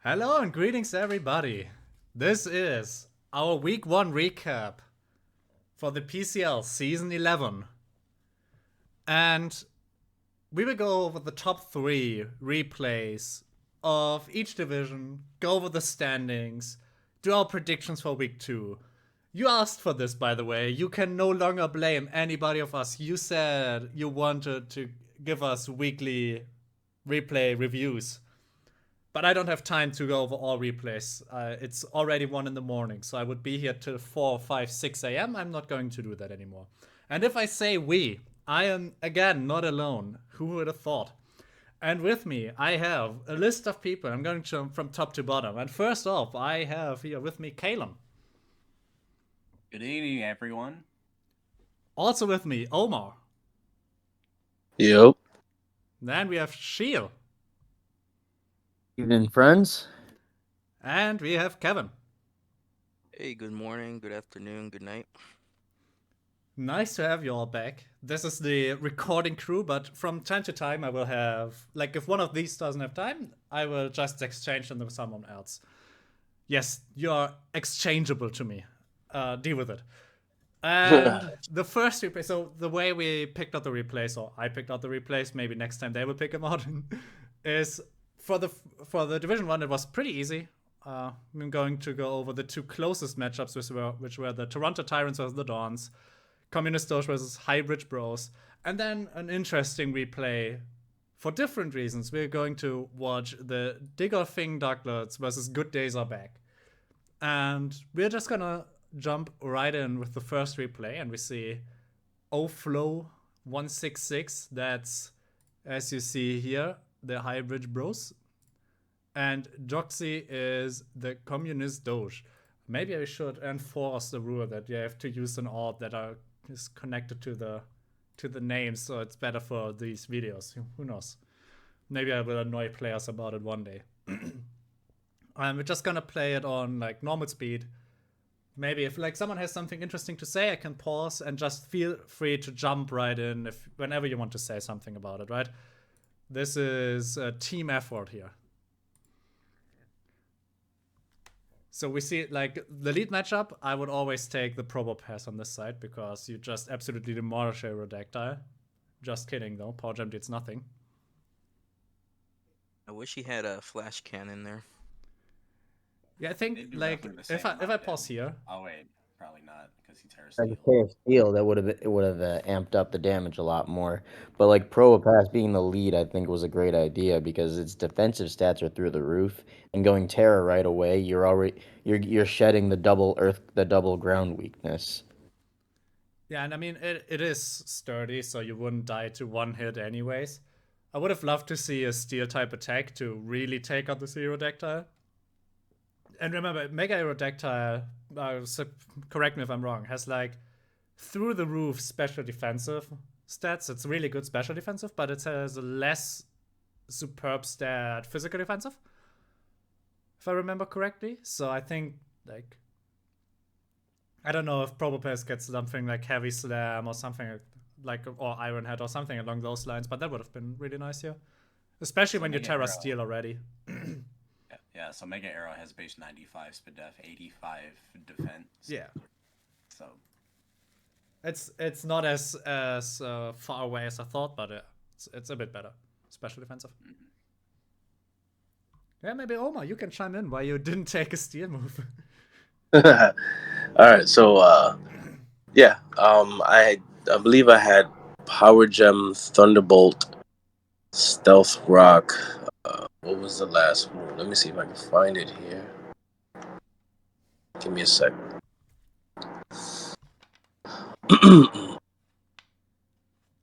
Hello and greetings, everybody. This is our week 1 recap for the PCL season 11. And we will go over the top 3 replays of each division, go over the standings, do our predictions for week 2. You asked for this, by the way. You can no longer blame anybody of us. You said you wanted to give us weekly replay reviews. But I don't have time to go over all replays. It's already 1 in the morning, so I would be here till 4, 5, 6 a.m. I'm not going to do that anymore. And if I say we, I am, again, not alone. Who would have thought? And with me, I have a list of people. I'm going to jump from top to bottom. And first off, I have here with me Calum. Good evening, everyone. Also with me, Omar. Yep. Then we have Sheil. Evening, friends. And we have Kevin. Hey, good morning, good afternoon, good night. Nice to have you all back. This is the recording crew, but from time to time I will have, like, if one of these doesn't have time, I will just exchange them with someone else. Yes, you are exchangeable to me. Deal with it. And the first replay, so the way we picked out the replays, or I picked out the replays, maybe next time they will pick them out, is for the Division 1, it was pretty easy. I'm going to go over the 2 closest matchups, which were the Toronto Tyrants versus the Dons, Communist Doge versus Highbridge Bros, and then an interesting replay for different reasons. We're going to watch the Digger-Fing Ducklets versus Good Days Are Back. And we're just gonna jump right in with the first replay, and we see Oflow 166. That's, as you see here, the Highbridge Bros. And Joxy is the Communist Doge. Maybe I should enforce the rule that you have to use an orb that is connected to the names, so it's better for these videos. Who knows? Maybe I will annoy players about it one day. We're just gonna play it on like normal speed. Maybe if like someone has something interesting to say, I can pause and just feel free to jump right in whenever you want to say something about it, right? This is a team effort here. So we see, like, the lead matchup, I would always take the Probo Pass on this side because you just absolutely demolish a Aerodactyl. Just kidding, though. Power Gem did nothing. I wish he had a flash cannon there. Yeah, I think, like, if I pause here. Oh, wait. Probably not, because he tears Like a steel. Terra Steel, that would have amped up the damage a lot more. But like Pro Pass being the lead, I think was a great idea because its defensive stats are through the roof, and going Terra right away, you're shedding the double ground weakness. Yeah, and I mean, it is sturdy, so you wouldn't die to one hit anyways. I would have loved to see a steel-type attack to really take out this Aerodactyl. And remember, Mega Aerodactyl, correct me if I'm wrong, has like through the roof special defensive stats. It's really good special defensive, but it has a less superb stat physical defensive, if I remember correctly. So I think, like, I don't know if Probopass gets something like Heavy Slam or something like, or Iron Head or something along those lines, but that would have been really nice here. Especially when you Terra Steel already. Yeah, so Mega Arrow has base 95 speed def, 85 defense. Yeah. So it's not as far away as I thought, but it's a bit better. Special defensive. Mm-hmm. Yeah, maybe Omar, you can chime in why you didn't take a steel move. All right, so yeah, I believe I had Power Gem, Thunderbolt, Stealth Rock. What was the last one? Let me see if I can find it here. Give me a sec. Let's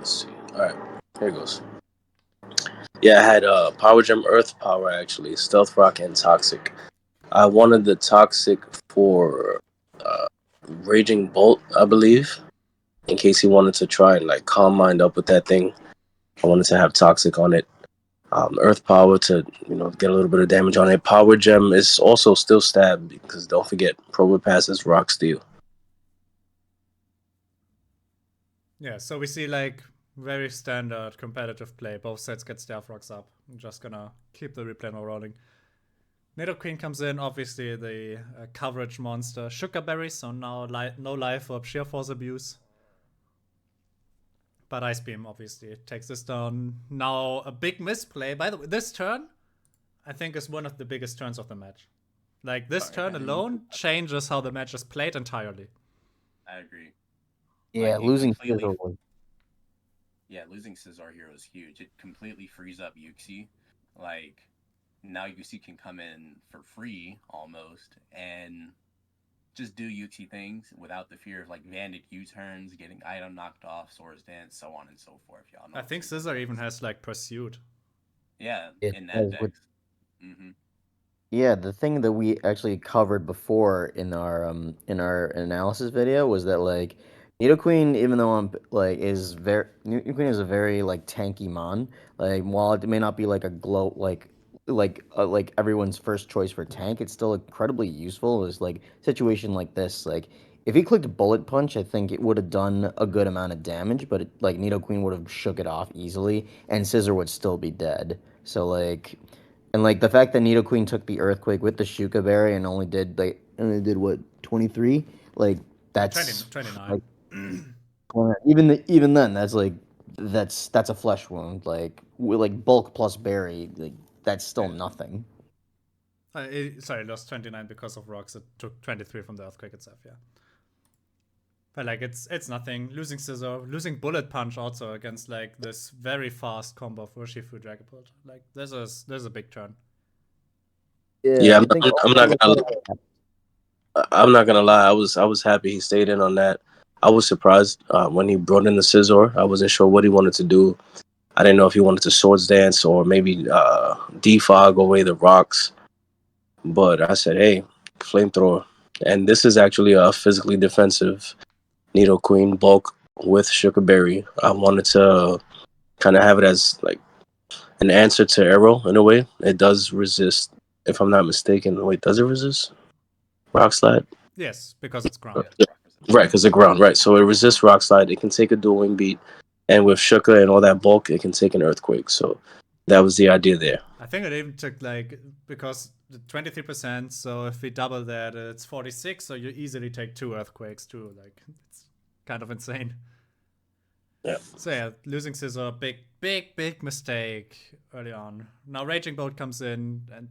see. All right, here it goes. Yeah, I had Power Gem, Earth Power actually, Stealth Rock, and Toxic. I wanted the Toxic for Raging Bolt, I believe, in case he wanted to try and like calm mind up with that thing. I wanted to have Toxic on it. Earth Power to get a little bit of damage on it. Power Gem is also still stab because don't forget Probo Pass is Rock Steel. Yeah, so we see like very standard competitive play. Both sets get Stealth Rocks up. I'm just gonna keep the replay now rolling. Nidoqueen comes in, obviously the coverage monster. Sugarberry, so now no life for sheer force abuse. But Ice Beam obviously takes this down. Now a big misplay. By the way, this turn, I think, is one of the biggest turns of the match. Like, this turn alone changes how the match is played entirely. I agree. Yeah, Like, it losing completely- Scizor was Yeah, losing Scizor here is huge. It completely frees up Yuxi. Like, now Yuxi can come in for free almost and just do Yuxi things without the fear of like Vanded U-turns, getting item knocked off, Swords Dance, so on and so forth. Y'all know. I think Scizor even has like Pursuit. Yeah, It in that does deck. with- Mm-hmm. Yeah, the thing that we actually covered before in our analysis video was that like Nidoqueen, even though Nidoqueen is a very like tanky mon. Like while it may not be like a glow like everyone's first choice for tank, it's still incredibly useful. It's like situation like this. Like if he clicked Bullet Punch, I think it would have done a good amount of damage, but like Nidoqueen would have shook it off easily, and Scissor would still be dead. So like. And like the fact that Nidoqueen took the earthquake with the Shuka Berry and only did what 23, like that's 29. even then that's a flesh wound like with like bulk plus berry like that's still nothing. Sorry, lost 29 because of rocks. It took 23 from the earthquake itself. Yeah. But like it's nothing. Losing Scissor, losing Bullet Punch also against like this very fast combo for Urshifu Dragapult. Like this is a big turn. Yeah, I think I'm not gonna lie. I was happy he stayed in on that. I was surprised when he brought in the Scizor. I wasn't sure what he wanted to do. I didn't know if he wanted to Swords Dance or maybe defog away the rocks. But I said, hey, flamethrower. And this is actually a physically defensive Nidoqueen bulk with Sugarberry. I wanted to kind of have it as like an answer to Arrow in a way. It does resist, if I'm not mistaken. Wait, does it resist Rock Slide? Yes, because it's ground. Right, because the ground, right. So it resists Rock Slide. It can take a dual wing beat. And with Shuka and all that bulk, it can take an Earthquake. So that was the idea there. I think it even took like, because the 23%, so if we double that, it's 46, so you easily take 2 earthquakes too. Like, it's kind of insane. Yeah. So yeah, losing Scissor, big mistake early on. Now Raging Bolt comes in and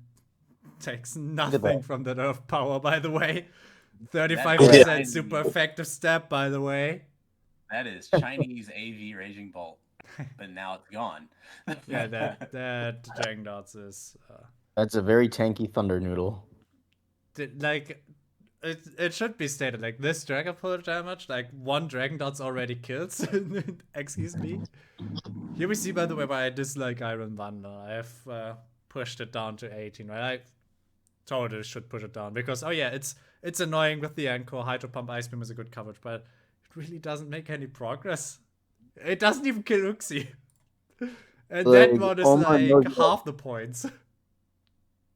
takes nothing from the nerf power, by the way. 35% super effective step, by the way. That is Chinese AV Raging Bolt, but now it's gone. Yeah, that Dragon Darts is... that's a very tanky Thunder Noodle. Like, it should be stated, like, this Dragon Pult damage, like, 1 Dragon Darts already kills. Excuse me. Here we see, by the way, why I dislike Iron Thunder. I have pushed it down to 18, right? I totally should push it down, because, oh yeah, it's annoying with the Anchor. Hydro Pump Ice Beam is a good coverage, but it really doesn't make any progress. It doesn't even kill Uxie. And Like, that one is like half the points.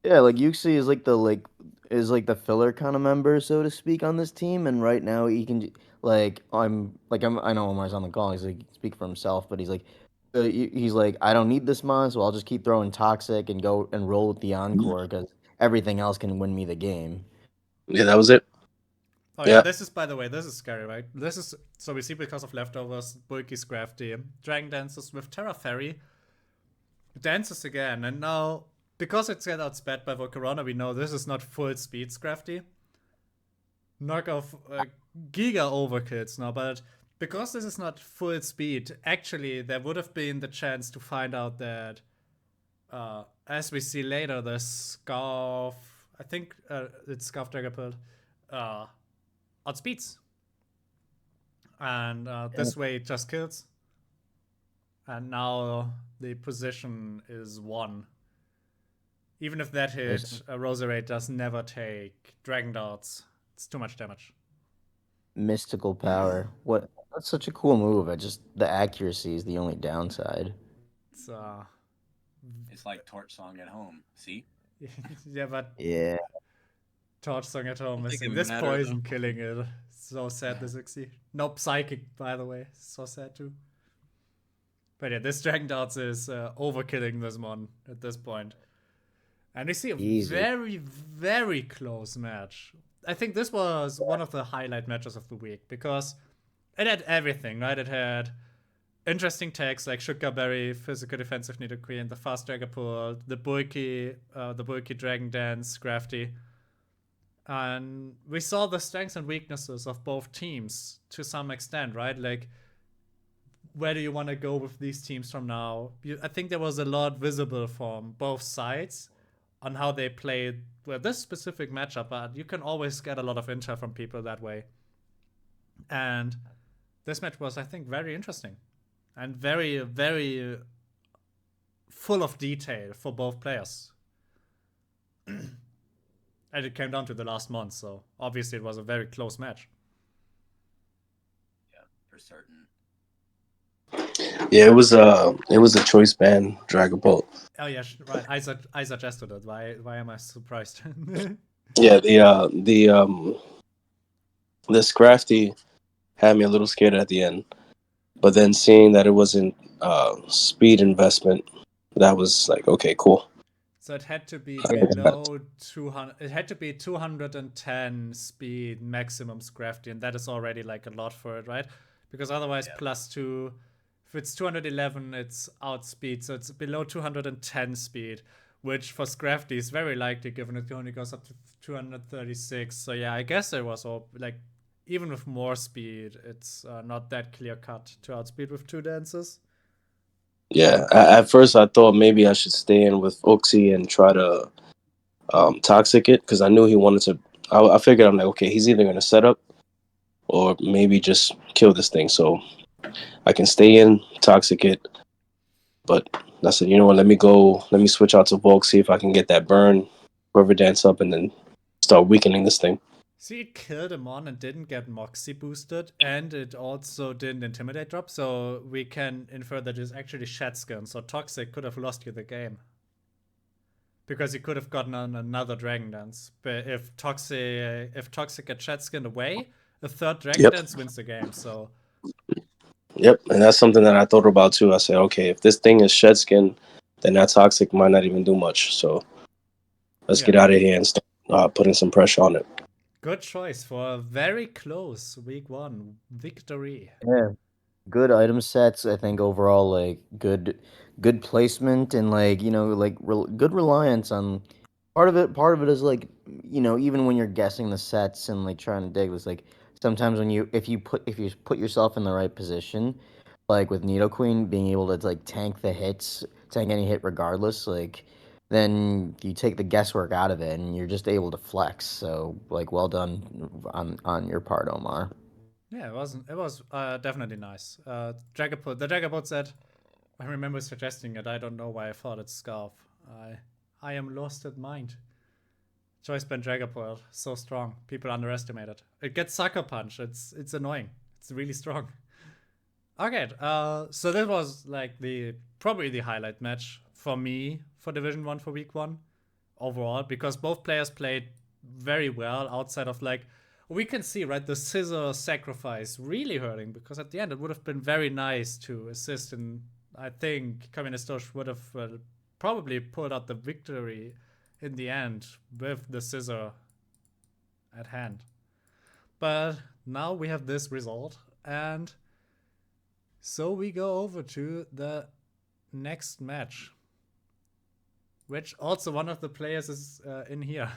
Yeah, like Yuxi is like the filler kind of member, so to speak, on this team. And right now he can I know Omar's on the call. He's like speak for himself, but he's like I don't need this mon, so I'll just keep throwing toxic and go and roll with the encore because everything else can win me the game. Yeah, that was it. Oh yeah, this is, by the way, this is scary, right? This is, so we see because of leftovers, Bulky Scrafty, Dragon Dances with Terra Fairy, dances again, and now, because it's get outsped by Volcarona, we know this is not full speed Scrafty. Knock off Giga overkills now, but because this is not full speed, actually there would have been the chance to find out that, as we see later, the Scarf, I think it's Scarf Dragapult, outspeeds. And this way it just kills. And now the position is 1. Even if that hit, Roserade does never take Dragon Darts. It's too much damage. Mystical power. That's such a cool move. The accuracy is the only downside. It's like Torch Song at home. See? Yeah, but Yeah. Torch Song at home missing it this matter, poison killing it. So sad, this Uxie. Nope, Psychic, by the way. So sad too. But yeah, this Dragon Darts is overkilling this mon at this point. And we see a Easy. very, very close match. I think this was one of the highlight matches of the week because it had everything, right? It had interesting tags like Sugarberry, physical defensive Nido Queen, the fast Dragapult, the bulky Dragon Dance, Crafty. And we saw the strengths and weaknesses of both teams to some extent, right? Like, where do you want to go with these teams from now? I think there was a lot visible from both sides on how they played this specific matchup, but you can always get a lot of intel from people that way. And this match was, I think, very interesting and very, very full of detail for both players. And it came down to the last month, so obviously it was a very close match. Yeah, for certain. Yeah, it was a choice band Dragapult. Oh yeah, right. I suggested it. Why am I surprised? Yeah, the Scrafty had me a little scared at the end, but then seeing that it wasn't speed investment, that was like, okay, cool. So it had to be below 200. It had to be 210 speed maximum Scrafty, and that is already like a lot for it, right? Because otherwise, +2. If it's 211, it's outspeed, so it's below 210 speed, which for Scrafty is very likely given it only goes up to 236. So yeah, I guess it was all like, even with more speed, it's not that clear cut to outspeed with 2 dances. Yeah, at first I thought maybe I should stay in with Oxy and try to toxic it because I knew he wanted to. I figured I'm like, okay, he's either gonna set up or maybe just kill this thing. So I can stay in, toxic it. But I said, you know what, let me switch out to Volk, see if I can get that burn, River Dance up, and then start weakening this thing. See, it killed him on and didn't get Moxie boosted, and it also didn't Intimidate drop, so we can infer that it's actually Shadskin, so Toxic could have lost you the game. Because he could have gotten on another Dragon Dance. But if Toxic gets Shadskin away, a third Dragon Dance wins the game, so... Yep, and that's something that I thought about too. I said, okay, if this thing is Shedskin, then that Toxic might not even do much. So let's get out of here and start putting some pressure on it. Good choice for a very close week 1 victory. Yeah, good item sets. I think overall, like good placement and like good reliance on part of it. Part of it is like even when you're guessing the sets and like trying to dig, it's like sometimes when if you put yourself in the right position, like with Nidoqueen being able to like tank any hit regardless, like then you take the guesswork out of it and you're just able to flex. So like well done on your part, Omar. Yeah, it was definitely nice. The Dragapult said, I remember suggesting it. I don't know why I thought it's Scarf. I am lost at mind. Choice band Dragapult, so strong. People underestimate it. It gets Sucker Punch. It's annoying. It's really strong. Okay, so that was like probably the highlight match for me for Division 1 for week 1 overall, because both players played very well outside of like, we can see, right, the scissor sacrifice really hurting, because at the end it would have been very nice to assist, and I think Kaministosh would have probably pulled out the victory in the end with the scissor at hand. But now we have this result, and so we go over to the next match, which also one of the players is in here.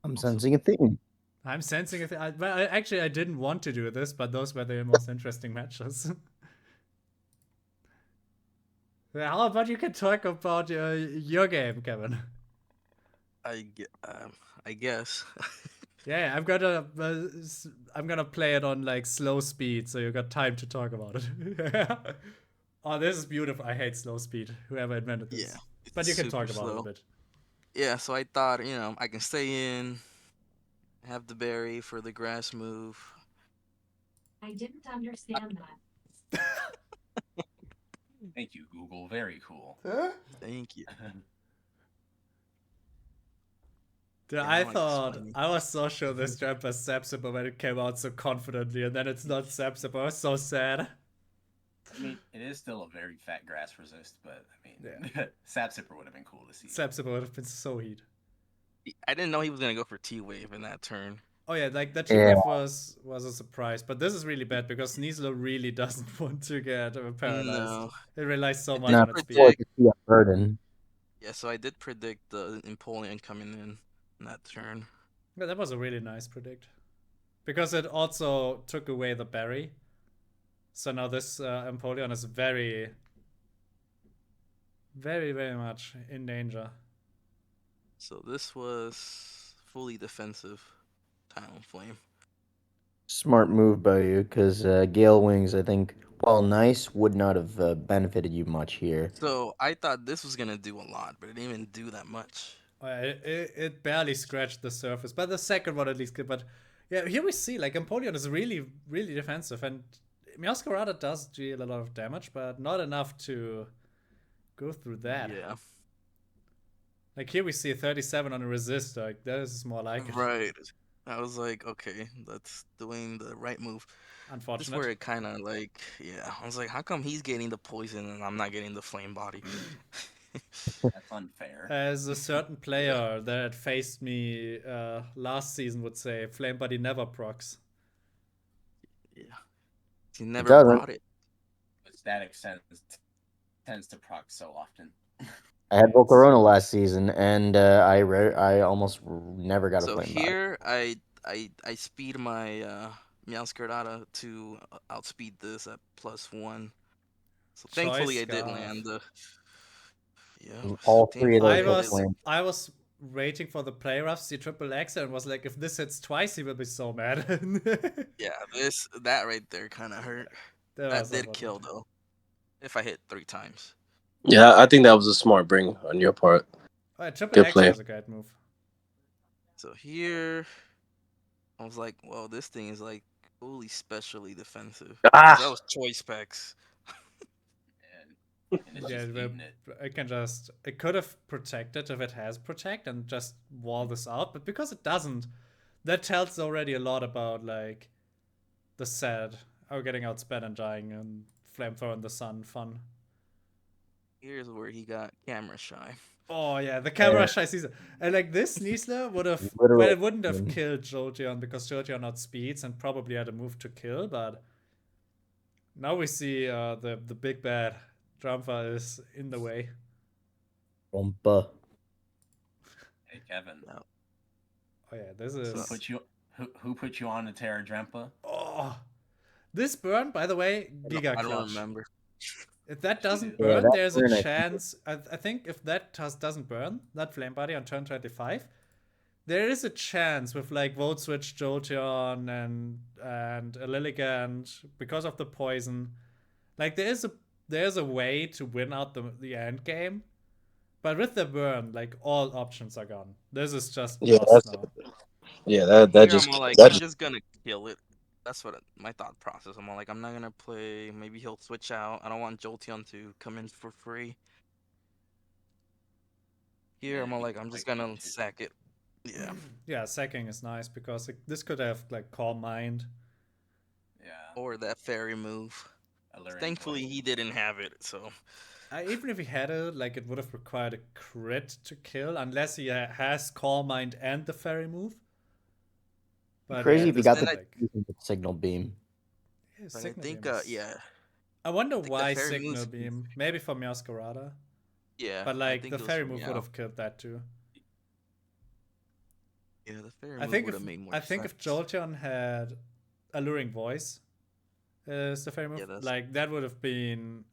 I'm sensing a theme. I'm sensing a thing. Actually, I didn't want to do this, but those were the most interesting matches. How about you can talk about your game, Kevin? I guess. Yeah, I'm gonna play it on like slow speed, so you got time to talk about it. Oh, this is beautiful. I hate slow speed. Whoever invented this. Yeah, But you can talk about slow. it a bit. Yeah, so I thought, I can stay in, have the berry for the grass move. I didn't understand that. Thank you, Google. Very cool. Thank you. Dude, I thought I was so sure this trap was Sapsipper when it came out so confidently, and then it's not Sapsipper. I was so sad. I mean, it is still a very fat grass resist, but I mean, Yeah. Sap Sipper would have been cool to see. Sepsipa would have been so heat. I didn't know he was gonna go for T-Wave in that turn. Oh yeah, like that Yeah. T-Wave was a surprise, but this is really bad because Sneasler really doesn't want to get paralyzed. No. It relies so I much did on Not its speed. forced predict. to see a burden. Yeah, so I did predict the Empoleon coming in that turn. Yeah, that was a really nice predict. Because it also took away the berry. So now this Empoleon is very, very, very much in danger. So this was fully defensive Talonflame. Smart move by you, because Gale Wings, I think, while nice, would not have benefited you much here. So I thought this was gonna do a lot, but it didn't even do that much. It barely scratched the surface, but the second one at least did. But yeah, here we see like Empoleon is really, really defensive, and Meowscarada does deal a lot of damage, but not enough to go through that. Yeah. Like here we see 37 on a resist. Like this is more like it. Right. I was like, okay, that's doing the right move. This is Unfortunate. where it kind of like, yeah. I was like, how come he's getting the poison and I'm not getting the flame body? That's unfair. As a certain player that faced me last season would say, Flame Body never procs. Yeah. He never doesn't. brought it. But Static Sense tends to proc so often. I had Volcarona last season, and I almost never got a So flame body. here I speed my Meowscarada to outspeed this at +1. So thankfully I did Scarf. land the. Yeah. All three of those I hit was flame. I was waiting for the play rough, see triple X, and was like, if this hits twice, he will be so mad. Yeah, that right there kind of hurt. That did kill though. If I hit 3 times. Yeah, I think that was a smart bring on your part. Triple Good X play. was a great move. So here, I was like, well, this thing is like fully specially defensive. Ah! That was choice specs. And it's Yeah, just eating it. it could have protected if it has protect and just wall this out, but because it doesn't, that tells already a lot about like the sad getting outsped and dying and flamethrower in the sun fun. Here's where he got camera shy. Oh yeah, the camera shy season. And like this Sneasler would have Literal it wouldn't have team. killed Jolteon because Jolteon outspeeds and probably had a move to kill, but now we see the big bad Drampa is in the way. Bomba. Hey Kevin, No. Oh yeah, this is who put you on the Terra Drampa? oh, this burn, by the way, Giga I don't Clutch. remember. If that doesn't Yeah, burn, that there's burn, a I chance. I think if that doesn't burn, that Flame Body on turn 25, there is a chance with like Volt Switch, Jolteon, and a Lilligant because of the poison. Like there's a way to win out the end game, but with the burn, like all options are gone. This is just lost now. Yeah, that Here just I'm all like, that I'm just just gonna kill it. That's what my thought process. I'm all like, I'm not gonna play. Maybe he'll switch out. I don't want Jolteon to come in for free. Here Yeah, I'm all he like, can I'm just play gonna too. sack it. Yeah. Yeah, sacking is nice because this could have like Calm Mind. Yeah. Or that fairy move. Alluring Thankfully Poison. he didn't have it, so. Even if he had it, like it would have required a crit to kill, unless he has Calm Mind and the fairy move. But Crazy yeah, if he got the like, signal beam. yeah, But I Signal think, Beam is- yeah. I wonder think the why fairy Signal moves- Beam. Maybe for Meowscarada. Yeah. But I like think the it was fairy for move Meow. would have killed that too. Yeah, the fairy I move think would if have made more I think if sense. Jolteon had Alluring Voice as the fairy move, that's- like that would have been,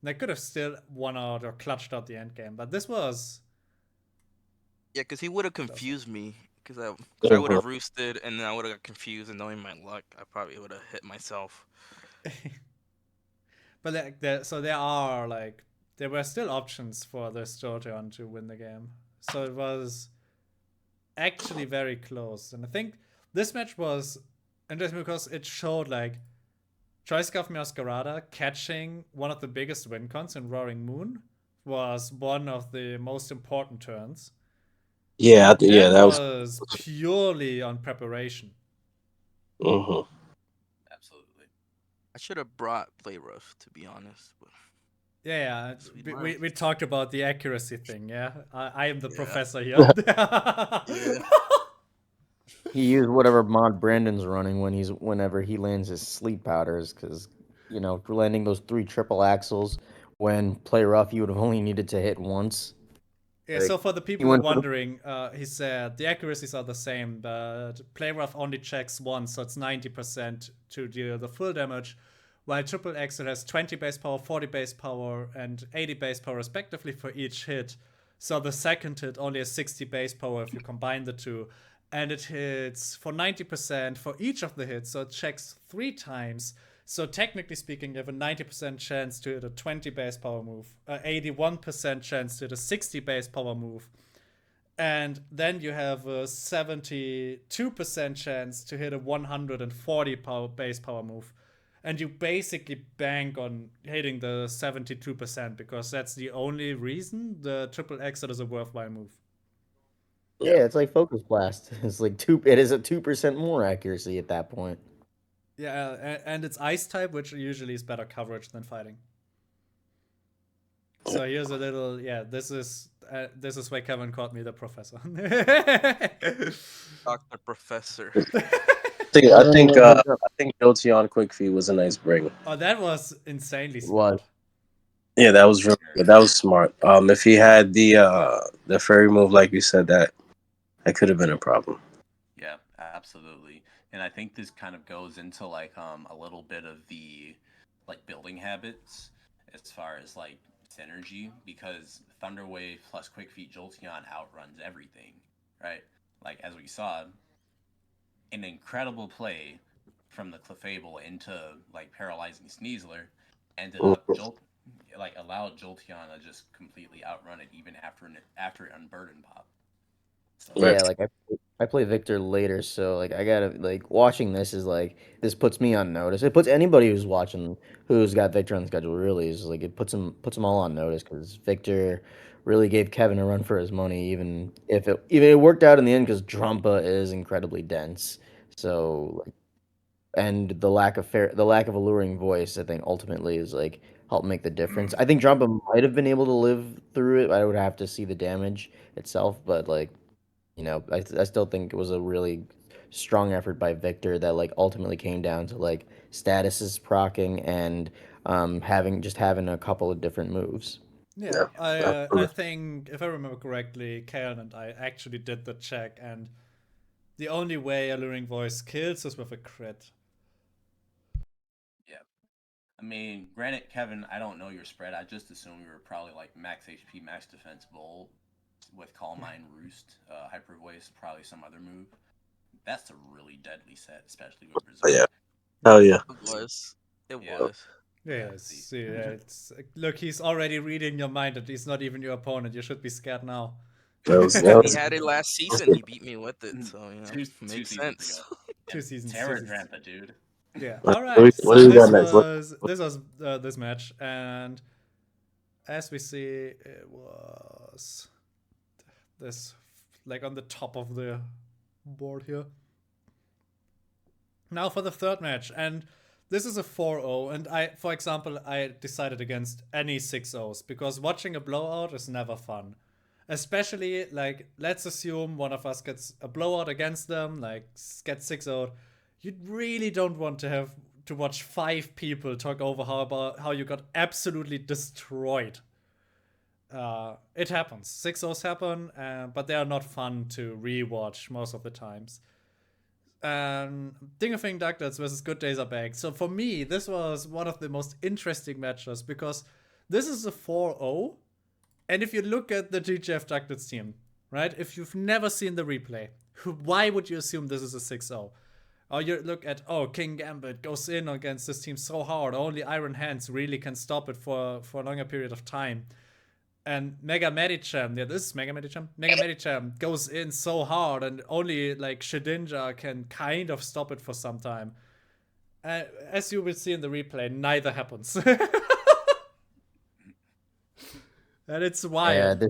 they could have still won out or clutched out the end game. But this was Yeah, because he would have confused me. Because I Uh-huh. would have roosted and then I would have got confused, and knowing my luck, I probably would have hit myself. but like there were still options for this Jolteon to win the game. So it was actually very close. And I think this match was interesting because it showed like Choice-Scarf Meowscarada catching one of the biggest win cons in Roaring Moon was one of the most important turns. yeah, that was. was purely on preparation. Mhm. Absolutely. should have brought Play Rough, to be honest. But Yeah, guess we we left. talked about the accuracy thing. Yeah, I am the Yeah. professor here. Yeah. He used whatever mod Brandon's running whenever he lands his sleep powders, because landing those 3 triple axles when play rough, you would have only needed to hit once. Yeah, Like so for the he people who are went for the wondering, he said the accuracies are the same, but Playrough only checks once, so it's 90% to deal the full damage, while Triple Axel has 20 base power, 40 base power, and 80 base power respectively for each hit. So the second hit only has 60 base power if you combine the two, and it hits for 90% for each of the hits, so it checks 3 times. So technically speaking, you have a 90% chance to hit a 20 base power move, 81% chance to hit a 60 base power move, and then you have a 72% chance to hit a 140 base power move. And you basically bank on hitting the 72% because that's the only reason the triple exit is a worthwhile move. Yeah, it's like Focus Blast. It's like two. It is a 2% more accuracy at that point. Yeah, and it's ice type, which usually is better coverage than fighting. So here's a little, yeah. This is why Kevin called me the professor. Dr. Professor. I think Jolteon Quick Feet was a nice bring. Oh, that was insanely It was. smart. Yeah, that was really good. That was smart. If he had the fairy move, like you said, that could have been a problem. Yeah, absolutely. And I think this kind of goes into like a little bit of the like building habits as far as like synergy, because Thunderwave plus Quick Feet Jolteon outruns everything, right? Like as we saw, an incredible play from the Clefable into like paralyzing Sneasler ended up allowed Jolteon to just completely outrun it even after it unburdened pop. So Right. Yeah, like I play Victor later, so like I gotta like watching this is like this puts me on notice. It puts anybody who's watching who's got Victor on the schedule really is like it puts them all on notice because Victor really gave Kevin a run for his money, even it worked out in the end because Drumpa is incredibly dense. So like, and the lack of alluring voice, I think ultimately is like help make the difference. I think Drumpa might have been able to live through it. I would have to see the damage itself, but like I still think it was a really strong effort by Victor that like ultimately came down to like statuses procking and having a couple of different moves. Yeah, I think if I remember correctly, Karen and I actually did the check, and the only way Alluring Voice kills is with a crit. yeah, I mean, granted, Kevin, I don't know your spread. I just assume you were probably like max HP, max defense bolt with Calm Mind Roost, Hyper Voice, probably some other move. That's a really deadly set, especially with Berserk. Yeah. Hell yeah. It was. It Yeah. was. Yes, yeah, look, he's already reading your mind, and he's not even your opponent. You should be scared now. That He was had it last season. He beat me with it, so two makes seasons sense. ago. Yeah, 2 seasons. Terror 2 seasons. Drampa, dude. Yeah. What All do right. we So got next? this was this match, and as we see, it was this like on the top of the board here. Now for the third match, and this is a 4-0, and for example, I decided against any 6-0s because watching a blowout is never fun. Especially, like, let's assume one of us gets a blowout against them, like, gets 6-0. You really don't want to have to watch 5 people talk over how you got absolutely destroyed. It happens. 6-0s happen, but they are not fun to rewatch most of the times. Ding of Ducklets versus Good Days Are Back. So for me, this was one of the most interesting matches because this is a 4-0. And if you look at the GGF Ducklets team, right, if you've never seen the replay, why would you assume this is a 6-0? Or you look at, King Gambit goes in against this team so hard, only Iron Hands really can stop it for a longer period of time. And Mega Medicham, yeah, this is Mega Medicham. Mega Medicham goes in so hard, and only like Shedinja can kind of stop it for some time. As you will see in the replay, neither happens. And it's wild. Yeah,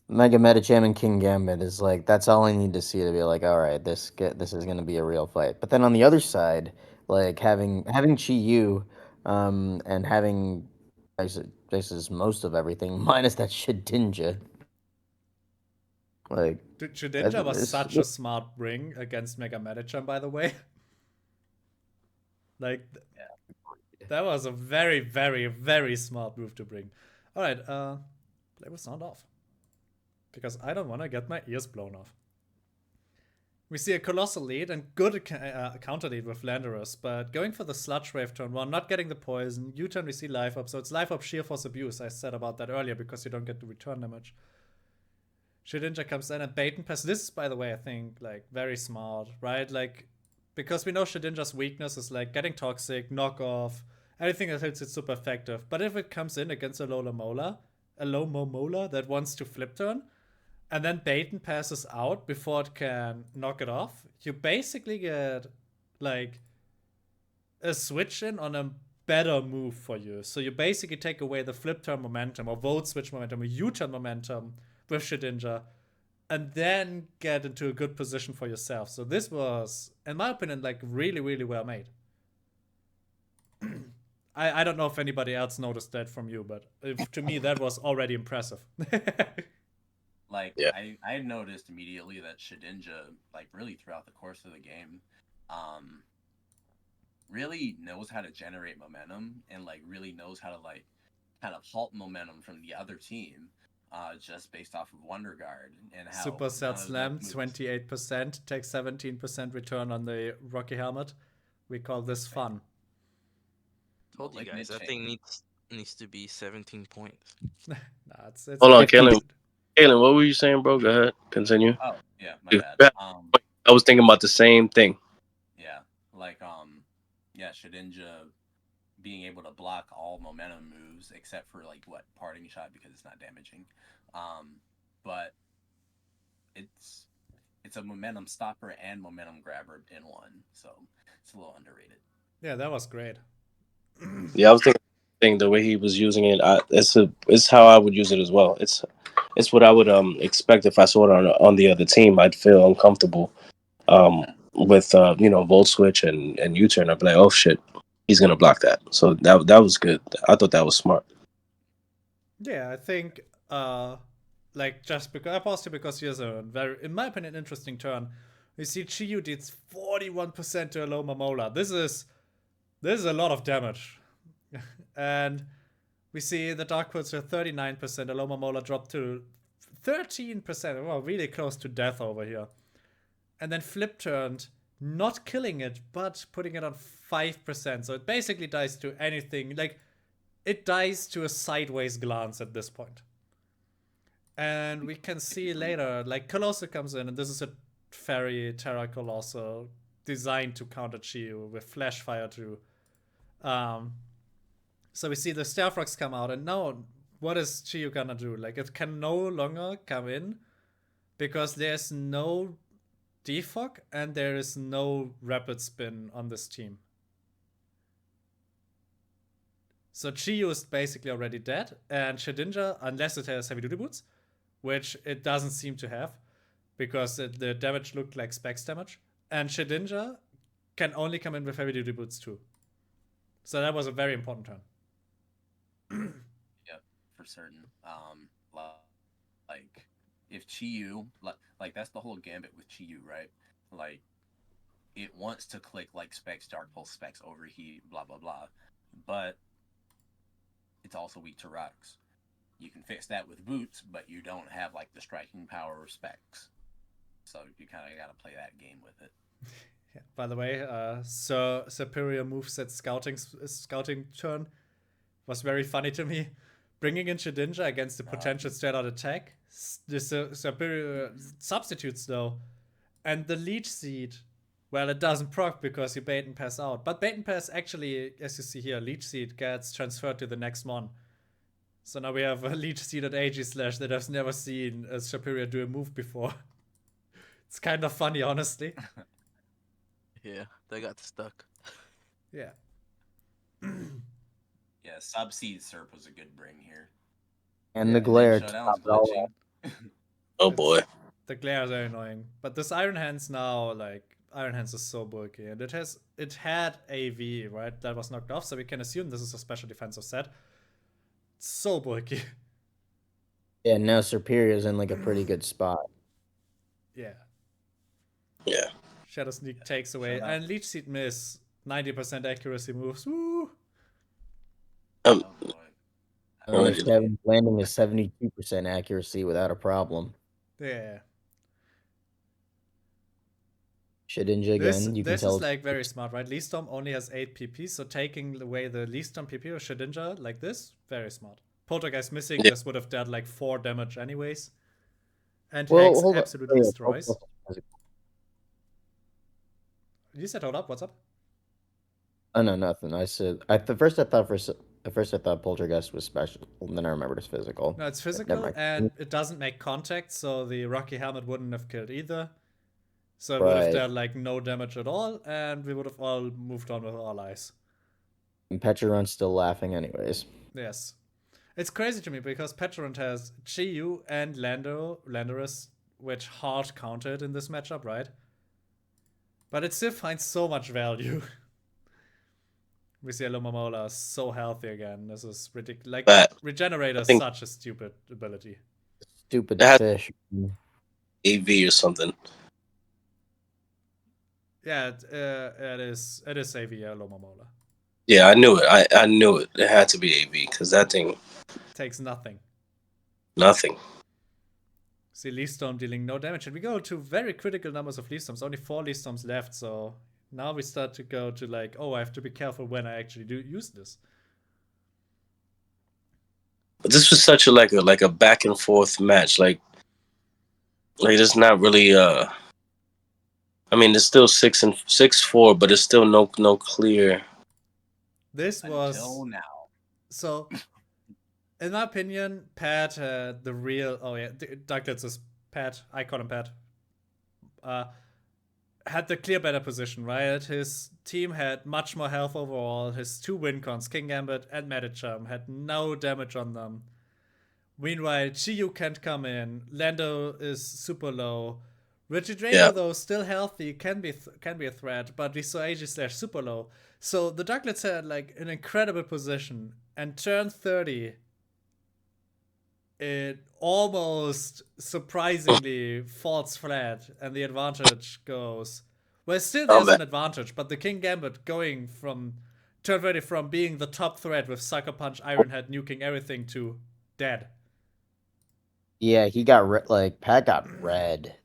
Mega Metacham and King Gambit is like that's all I need to see to be like, all right, this is gonna be a real fight. But then on the other side, Like having Chi Yu, and having this is most of everything minus that Shedinja. Like Shedinja was it's such a smart bring against Mega Medicham, by the way. Like, that was a very, very, very smart move to bring. Alright, play with sound off. Because I don't want to get my ears blown off. We see a colossal lead and good counter lead with Landorus, but going for the Sludge Wave turn 1, not getting the poison. U-turn we see life up, so it's life up sheer force abuse. I said about that earlier because you don't get the return damage. Shedinja comes in and bait and pass. This is, by the way, I think, like, very smart, right? Like, because we know Shedinja's weakness is like getting toxic, knock off, anything that hits it super effective. But if it comes in against a low Momola that wants to flip turn, and then Baton passes out before it can knock it off, you basically get like a switch in on a better move for you. So you basically take away the flip turn momentum or vote switch momentum or U-turn momentum with Shedinja and then get into a good position for yourself. So this was, in my opinion, like really, really well made. I don't know if anybody else noticed that from you, but to me that was already impressive. Like, Yeah. I noticed immediately that Shedinja, like, really throughout the course of the game, really knows how to generate momentum and, like, really knows how to, like, kind of halt momentum from the other team, just based off of Wonder Guard and how Supercell Slam, 28%, takes 17% return on the Rocky Helmet. We call this fun. Told you guys, that thing needs to be 17 points. Nah, it's Hold on, 50. Kalen, what were you saying, bro? Go ahead, continue. Oh, yeah, my bad. I was thinking about the same thing. Yeah, like, yeah, Shedinja being able to block all momentum moves except for, like, what, parting shot because it's not damaging. But it's a momentum stopper and momentum grabber in one, so it's a little underrated. Yeah, that was great. Yeah, I was thinking the way he was using it. It's how I would use it as well. It's what I would expect if I saw it on the other team. I'd feel uncomfortable with volt switch and U-turn. I'd be like, oh shit, he's gonna block that. So that was good. I thought that was smart. Yeah, I think like just because I paused it because here's a very, in my opinion, interesting turn. We see Chiyu deals 41% to a low Momola. This is a lot of damage. And we see the Dark Quilts are 39%, a low Momola dropped to 13%. Well, really close to death over here. And then flip turned, not killing it, but putting it on 5%. So it basically dies to anything. Like, it dies to a sideways glance at this point. And we can see later, like, Colossal comes in, and this is a Fairy Terra Colossal designed to counter Chiyu with Flash Fire too. So we see the Starfrogs come out, and now what is Chiyu gonna do? Like, it can no longer come in because there's no defog and there is no rapid spin on this team. So Chiyu is basically already dead, and Shedinja, unless it has heavy duty boots, which it doesn't seem to have, because the damage looked like Specs damage, and Shedinja can only come in with heavy duty boots too. So that was a very important turn. Yep, for certain. Like, if Chiyu, like that's the whole gambit with Chiyu, right? Like, it wants to click like Specs, Dark Pulse, Specs, Overheat, blah blah blah, but it's also weak to rocks. You can fix that with boots, but you don't have like the striking power or Specs, so you kind of got to play that game with it. Yeah, by the way, so Superior moveset scouting turn was very funny to me. Bringing in Shedinja against the potential straight out attack, the Superior substitutes though, and the Leech Seed, well, it doesn't proc because you bait and pass out. But bait and pass actually, as you see here, Leech Seed gets transferred to the next mon. So now we have a Leech Seed at AG Slash that I've never seen a Superior do a move before. It's kind of funny, honestly. Yeah, they got stuck. Yeah. Yeah, Subseed Serp was a good bring here. And the glare. Showdown's glitching. Oh boy. The glare is very annoying. But this Iron Hand's now, like, Iron Hands is so bulky, and it had AV, right? That was knocked off, so we can assume this is a special defensive set. It's so bulky. Yeah, now Superior's in like a pretty good spot. Yeah. Yeah. Shadow Sneak takes away, Shout out. and Leech Seed miss 90% accuracy moves. Woo! Um, Oh boy. And Kevin's landing is 72% accuracy without a problem. Yeah. Shedinja again, you can This tell. is like very smart, right? Lee Storm only has 8 PP, so taking away the Lee Storm PP of Shedinja like this, very smart. Poltergeist missing, Yeah. this would have dealt like 4 damage anyways. And Well, Hex hold on. absolutely Yeah, destroys. You said hold up, what's up? Oh no, nothing. I said at first I thought Poltergeist was special, and then I remembered it's physical. No, it's Never physical, mind. and it doesn't make contact, so the Rocky Helmet wouldn't have killed either. So it would have Right. dealt like no damage at all, and we would have all moved on with our lives. And Pecharon's still laughing anyways. Yes. It's crazy to me because Petrant has Chiyu and Landorus, which hard counted in this matchup, right? But it still finds so much value. We see Alumamola so healthy again. This is ridiculous. Like, But Regenerator I is think- such a stupid ability. Stupid That- fish. AV or something. Yeah, it is AV Alumamola. Yeah, I knew it. I knew it. It had to be AV because that thing, Takes nothing. nothing. See Leaf Storm dealing no damage, and we go to very critical numbers of Leaf Storms. Only 4 Leaf Storms left, so now we start to go to like, oh, I have to be careful when I actually do use this. But this was such a back and forth match. Like it's not really. I mean, it's still 6-4, but it's still no clear. This was Until now. so. In my opinion, Pat the real. Oh yeah, Douglas is Pat. I call him Pat. Had the clear better position, right? His team had much more health overall. His 2 win cons, King Gambit and Medicham, had no damage on them. Meanwhile, Chiyu can't come in. Lando is super low. Richard Drago, Yeah. though, still healthy, can be a threat, but we saw AG slash super low. So the Ducklets had like an incredible position, and turn 30, it almost surprisingly falls flat, and the advantage goes. Well, still there's an advantage, but the King Gambit going from turn 30 from being the top threat with Sucker Punch, Iron Head nuking everything to dead. Yeah, he got Pat got red.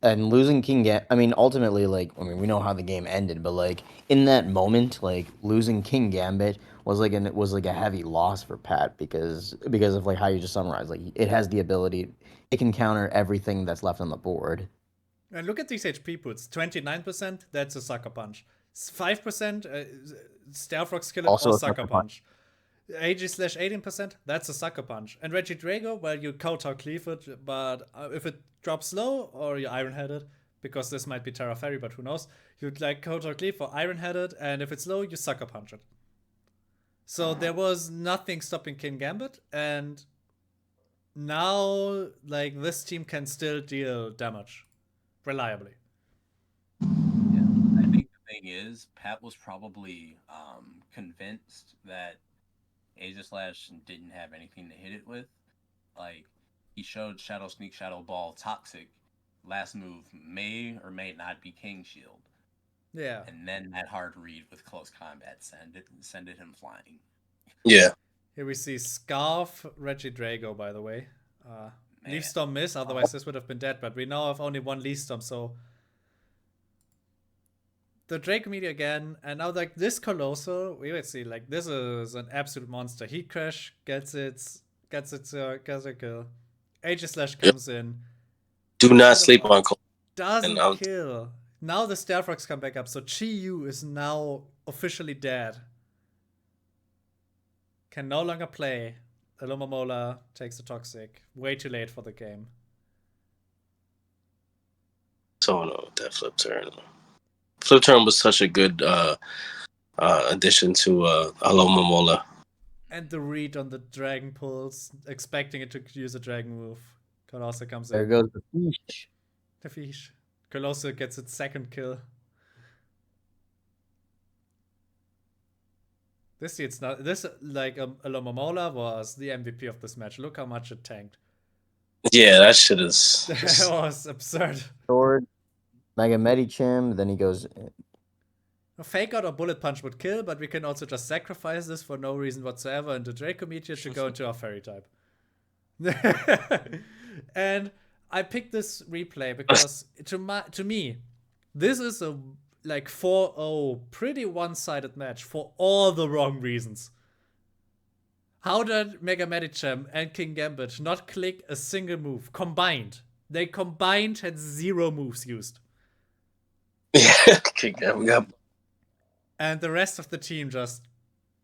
And losing I mean, ultimately, we know how the game ended, but in that moment, losing King Gambit was a heavy loss for Pat because of how you just summarized. It has the ability, it can counter everything that's left on the board. And look at these HP puts. 29%, that's a Sucker Punch. 5%, Stealth Rock Skillet Also or a Sucker Sucker Punch. AG slash 18%, that's a Sucker Punch. And Reggie Drago, well, you Kowtow Cleave it, but if it drops low, or you Iron Headed, because this might be Terra Fairy, but who knows, you'd Kowtow Cleave for Iron Headed, and if it's low, you Sucker Punch it. So there was nothing stopping King Gambit, and now, this team can still deal damage reliably. Yeah, I think the thing is, Pat was probably convinced that Aegis Slash didn't have anything to hit it with. Like, he showed Shadow Sneak, Shadow Ball, Toxic. Last move may or may not be King Shield. Yeah. And then that hard read with close combat sended him flying. Yeah. Here we see Scarf, Reggie Drago, by the way. Man. Leaf Storm miss, otherwise this would have been dead, but we now have only 1 Leaf Storm, so the Draco media again, and now this Colossal, we would see this is an absolute monster. Heat Crash gets a kill. Aegis Slash comes in. Do not sleep on Cole. Doesn't kill. Now the Stealth Rocks come back up, so Chi-Yu is now officially dead. Can no longer play. Alumamola takes the Toxic. Way too late for the game. So no, that flip turn. Flip turn was such a good addition to Alomomola. And the read on the Dragon Pulse, expecting it to use a Dragon move. Colossal comes There in. goes the fish. The fish. Colossal gets its 2nd kill. This it's not this like Alomomola was the MVP of this match. Look how much it tanked. Yeah, that shit is That just was absurd. Sword, Mega Medicham, then he goes. A fake out or bullet punch would kill, but we can also just sacrifice this for no reason whatsoever into Draco Meteor to go into our fairy type. And I picked this replay because to me, this is a like 4-0 pretty one-sided match for all the wrong reasons. How did Mega Medicham and King Gambit not click a single move combined? They combined had 0 moves used. yeah. We got And the rest of the team just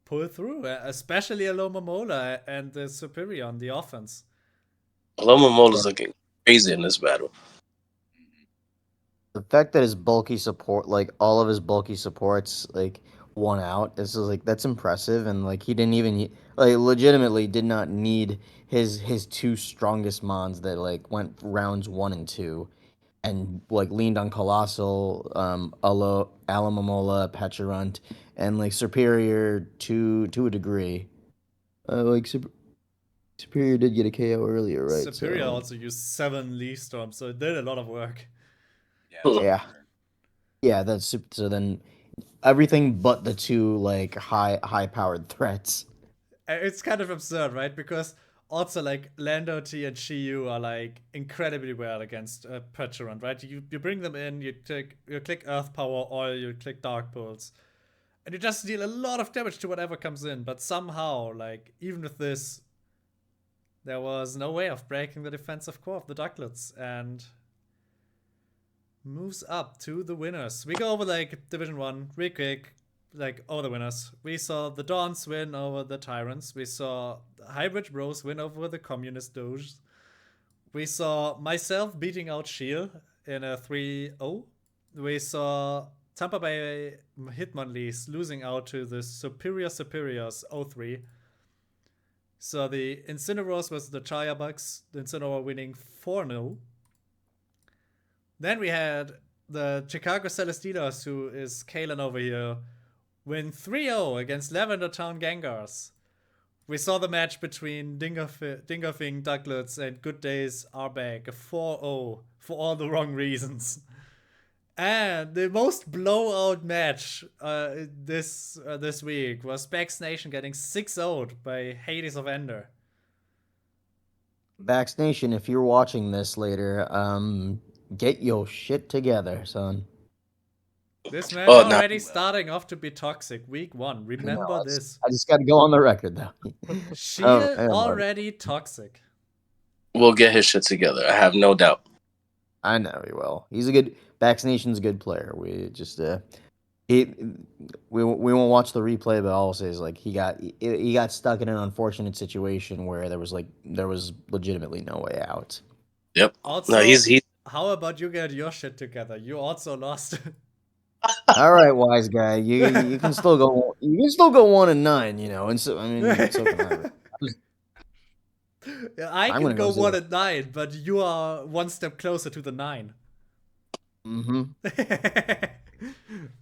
pulled through, especially Alomomola and the Superior on the offense. Loma Mola's looking crazy in this battle. The fact that his bulky support, like all of his bulky supports, like won out. This is like that's impressive, and like he didn't even like legitimately did not need his 2 strongest mons that like went rounds 1 and 2, and like leaned on Colossal, Alamomola, Pecharunt, and like Superior to a degree. Superior did get a KO earlier, right? Superior also used 7 Leaf Storms, so it did a lot of work. Yeah. Yeah, that's so then everything but the 2 like high powered threats. It's kind of absurd, right? Because also like Lando T and Shiyu are like incredibly well against Pecharunt, right? You bring them in, you click Earth Power or you click Dark Pulse, and you just deal a lot of damage to whatever comes in. But somehow, like even with this, there was no way of breaking the defensive core of the Ducklets, and moves up to the winners. We go over like Division 1 real quick, like all the winners. We saw the Dawns win over the Tyrants. We saw Hybrid Bros win over the Communist Doges. We saw myself beating out Shield in a 3-0. We saw Tampa Bay Hitmonlees losing out to the Superiors 0-3. So the Incineroars was the Chaya Bucks, the Incineroar winning 4-0. Then we had the Chicago Celestinos, who is Kalen over here, win 3-0 against Lavender Town Gengars. We saw the match between Dingerfing Ducklets and Good Days Arbag, a 4-0 for all the wrong reasons. And the most blowout match this week was Bax Nation getting 6-0'd by Hades of Ender. Bax Nation, if you're watching this later, get your shit together, son. This match already starting off to be toxic. Week 1. Remember this. I just got to go on the record, though. Shield already toxic. We'll get his shit together. I have no doubt. I know he will. He's a good Vaccination's a good player. We just we won't watch the replay, but all I'll say is like he got stuck in an unfortunate situation where there was legitimately no way out. Yep. Also, no, he's how about you get your shit together? You also lost. All right, wise guy. You can still go 1-9, you know. And so I mean, so can I. Yeah, I can go 1-9, but you are one step closer to the 9. Mm-hmm.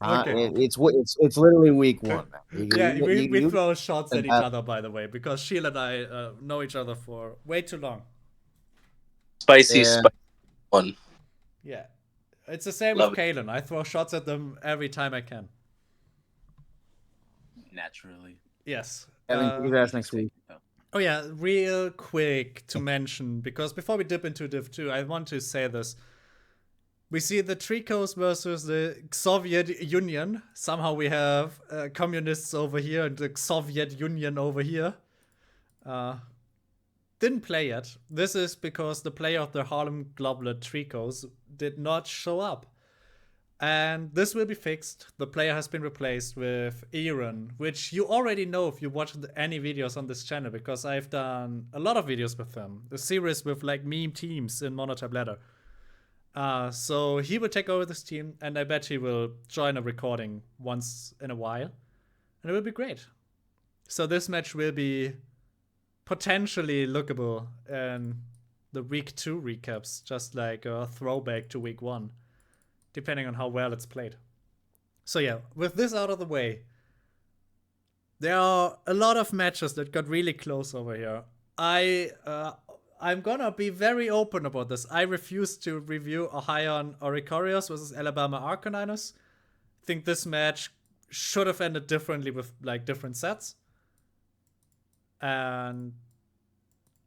Okay. It's literally week 1. We throw shots at each other, by the way, because Sheila and I know each other for way too long. Spicy one. Yeah. It's the same with Kalen. I throw shots at them every time I can. Naturally. Yes. Kevin, ask next week. Oh yeah, real quick to mention, because before we dip into Div 2, I want to say this. We see the Tricos versus the Soviet Union. Somehow we have communists over here and the Soviet Union over here. Didn't play yet. This is because the player of the Harlem Globular Tricos did not show up. And this will be fixed. The player has been replaced with Aaron, which you already know if you watched any videos on this channel, because I've done a lot of videos with him. The series with like meme teams in Monotype Ladder. So he will take over this team, and I bet he will join a recording once in a while. And it will be great. So this match will be potentially lookable in the week 2 recaps, just like a throwback to week 1. Depending on how well it's played. So yeah, with this out of the way, There are a lot of matches that got really close over here. I'm gonna be very open about this. I refuse to review Ohio Oricorios versus Alabama Arcaninus. I think this match should have ended differently with like different sets. And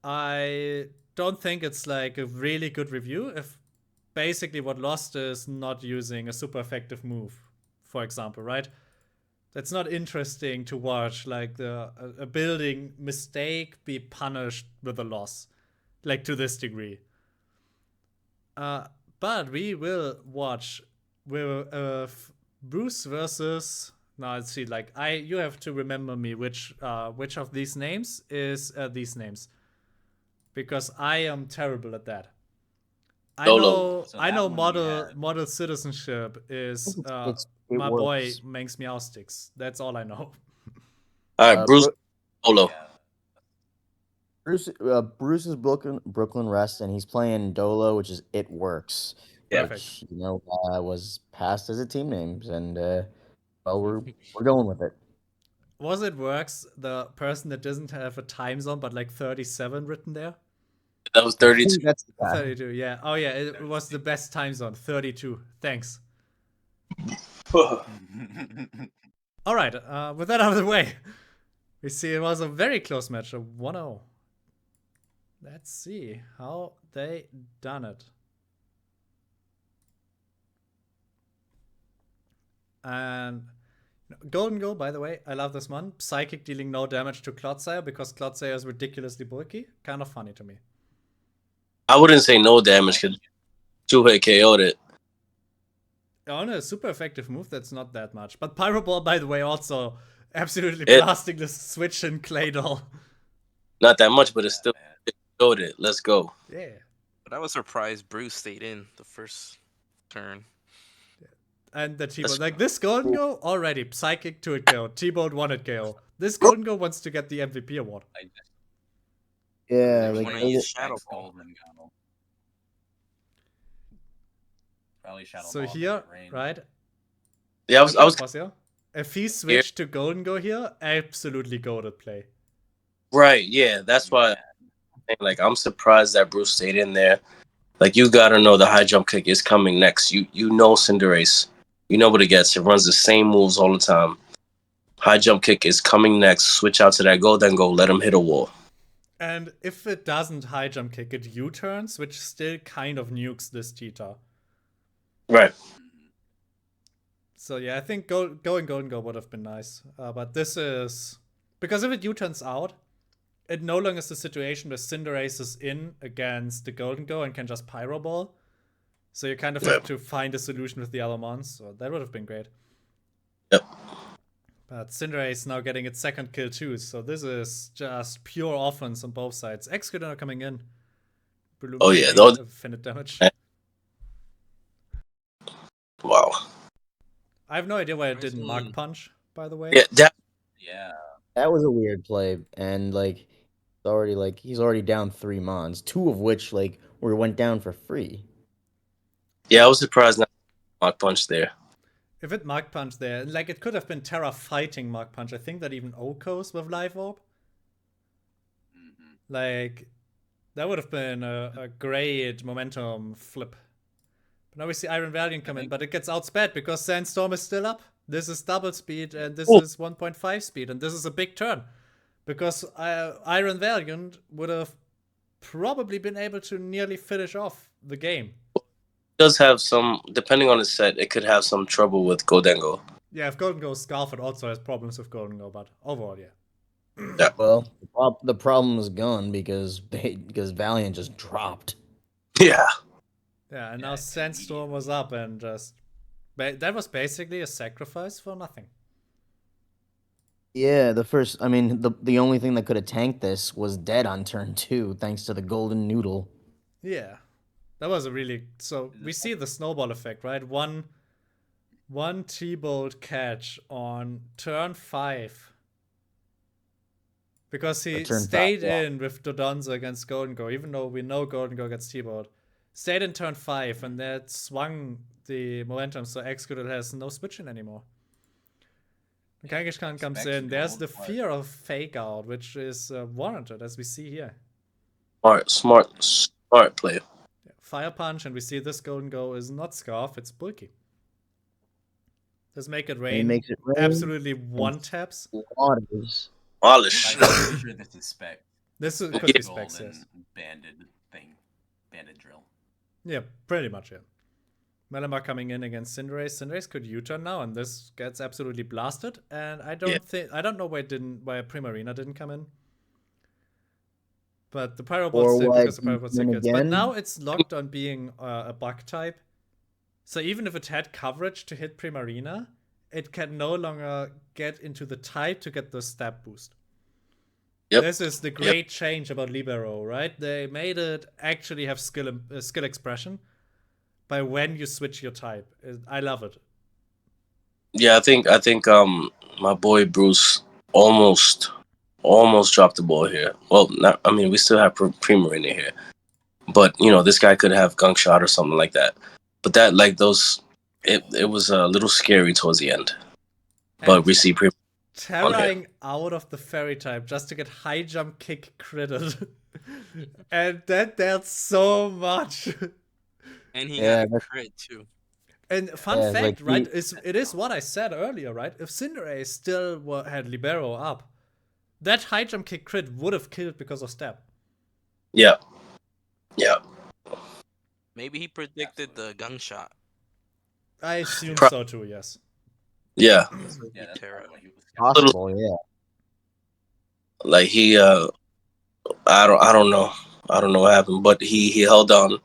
I don't think it's like a really good review if basically what lost is not using a super effective move, for example, right? That's not interesting to watch, like a building mistake be punished with a loss, like to this degree. But we will watch Bruce versus. Now let's see. Like you have to remember me which of these names is these names, because I am terrible at that. Dolo. So I that know one we had. model citizenship is It my boy works. Manx Meowsticks. That's all I know. All right, Bruce Dolo. Yeah. Bruce's Brooklyn Rest, and he's playing Dolo, which is It Works, Yeah. which was passed as a team names, and well, we're going with it. Was it works the person that doesn't have a time zone but like 37 written there? That was I 32. think that's the guy. 32, yeah. Oh yeah, it was the best time zone. 32. Thanks. All right, with that out of the way, we see it was a very close match, a 1-0. Let's see how they done it. And Golden Go, by the way, I love this one. Psychic dealing no damage to Clodsire because Clodsire is ridiculously bulky. Kind of funny to me. I wouldn't say no damage because 2-hit KO'd it. On a super effective move, that's not that much. But Pyro Ball, by the way, also absolutely It- blasting the switch and Claydol. Not that much, but it still KO'd it. Let's go. Yeah. But I was surprised Bruce stayed in the first turn. And the T-Bolt. That's- Like this Golden Go, already Psychic to it KO. T-Bolt wanted KO. This Golden Go wants to get the MVP award. I just Yeah, There's like wanna no use X Shadow Ball. Golden Go. Probably Shadow So Ball here, in range. right? Yeah, I was Pasio? If he switched to Golden Go here, absolutely goated play. right. Yeah, that's why. Like, I'm surprised that Bruce stayed in there. Like, you gotta know the high jump kick is coming next. You know Cinderace. You know what it gets. It runs the same moves all the time. High jump kick is coming next. Switch out to that go, then go. Let him hit a wall. And if it doesn't high jump kick, it U-turns, which still kind of nukes this Cheetah. Right. So yeah, I think going Golden Go would have been nice. But this is... Because if it U-turns out, it no longer is the situation where Cinderace is in against the Golden Go and can just Pyro Ball. So you kind of have to find a solution with the other mons. So that would have been great. Yep. But Cinderace now getting its second kill too. So this is just pure offense on both sides. Executor coming in. Oh, yeah, those- Infinite damage. Wow. I have no idea why it didn't Mark Punch, by the way. Yeah, Yeah. That was a weird play, and he's already down 3 mons, 2 of which went down for free. I was surprised not Mark Punch there. If it Mark Punch there, like it could have been Terra fighting Mark Punch. I think that even Okos with Live Orb. Mm-hmm. Like, that would have been a great momentum flip. But now we see Iron Valiant come in, but it gets outsped because Sandstorm is still up. This is double speed, and this is 1.5 speed, and this is a big turn. Because Iron Valiant would have probably been able to nearly finish off the game. It does have some, depending on the set, it could have some trouble with Godengo. Yeah, if Golden Go Scarfed also has problems with Golden Go, but overall, yeah. Yeah. Well, the problem is gone because Valiant just dropped. Yeah. Yeah, and now Sandstorm was up and just... That was basically a sacrifice for nothing. Yeah, the only thing that could have tanked this was dead on turn 2, thanks to the golden noodle. Yeah. That was a really... So, we see the snowball effect, right? One T-Bolt catch on turn 5. Because he stayed in with Dodonzo against Golden Go, even though we know Golden Go gets T-Bolt. Stayed in turn 5, and that swung the momentum, so Executed has no switch in anymore. Kangaskhan comes Specs in. There's the gold, but- fear of fake out, which is warranted, as we see here. Smart play. Fire Punch, and we see this Golden Go is not Scarf, it's Bulky. Does Make It He Rain makes it rain. absolutely one taps. Waters. Polish. Like, I'm pretty sure this is spec. This could Yeah. be Gold specs, and yes. banded drill. Yeah, pretty much, yeah. Melamar coming in against Cinderace. Cinderace could U-turn now, and this gets absolutely blasted. And I don't know why Primarina didn't come in. But the Pyro Balls did because the Pyro Balls tickets. But now it's locked on being a bug type. So even if it had coverage to hit Primarina, it can no longer get into the type to get the stab boost. Yep. This is the great change about Libero, right? They made it actually have skill expression by when you switch your type. I love it. Yeah, I think my boy Bruce almost dropped the ball here. Well, we still have Primarina here, but this guy could have Gunk Shot or something like that. But that it was a little scary towards the end. But And we see Terraing out of the fairy type just to get high jump kick critted. And that dealt so much. And he got a crit too. And fun fact, right? It is what I said earlier, right? If Cinderace still had Libero up, that high jump kick crit would have killed because of stab. Yeah. Maybe he predicted the gunshot. I assume so too. Yes. Yeah. Yeah, that's Terra. what he was. Possible, yeah. Like he, I don't know what happened, but he held on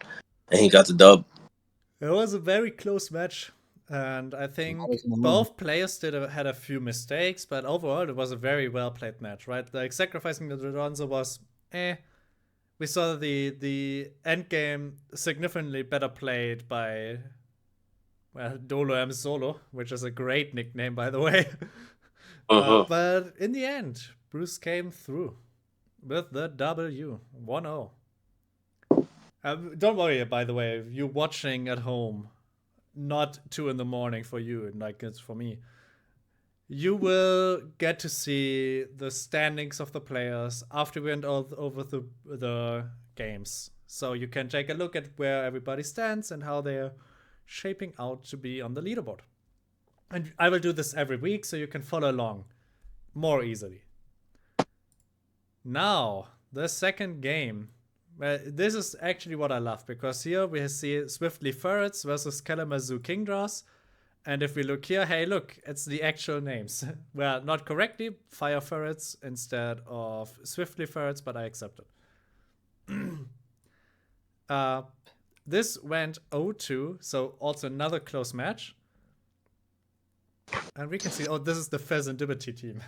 and he got the dub. It was a very close match, and I think both players had a few mistakes, but overall it was a very well played match, right? Like sacrificing the Donzo was We saw the end game significantly better played by Dolo M Solo, which is a great nickname, by the way. But in the end, Bruce came through with the W 1-0. Don't worry, by the way, if you're watching at home, not 2 a.m. for you, like it's for me. You will get to see the standings of the players after we went over the games. So you can take a look at where everybody stands and how they're shaping out to be on the leaderboard. And I will do this every week so you can follow along more easily. Now, the second game. This is actually what I love, because here we see Swiftly Ferrets versus Kalamazoo Kingdras. And if we look here, hey, look, it's the actual names. Well, not correctly, Fire Ferrets instead of Swiftly Ferrets, but I accept it. This went 0-2, so also another close match. And we can see, oh, this is the Pheasantibity team.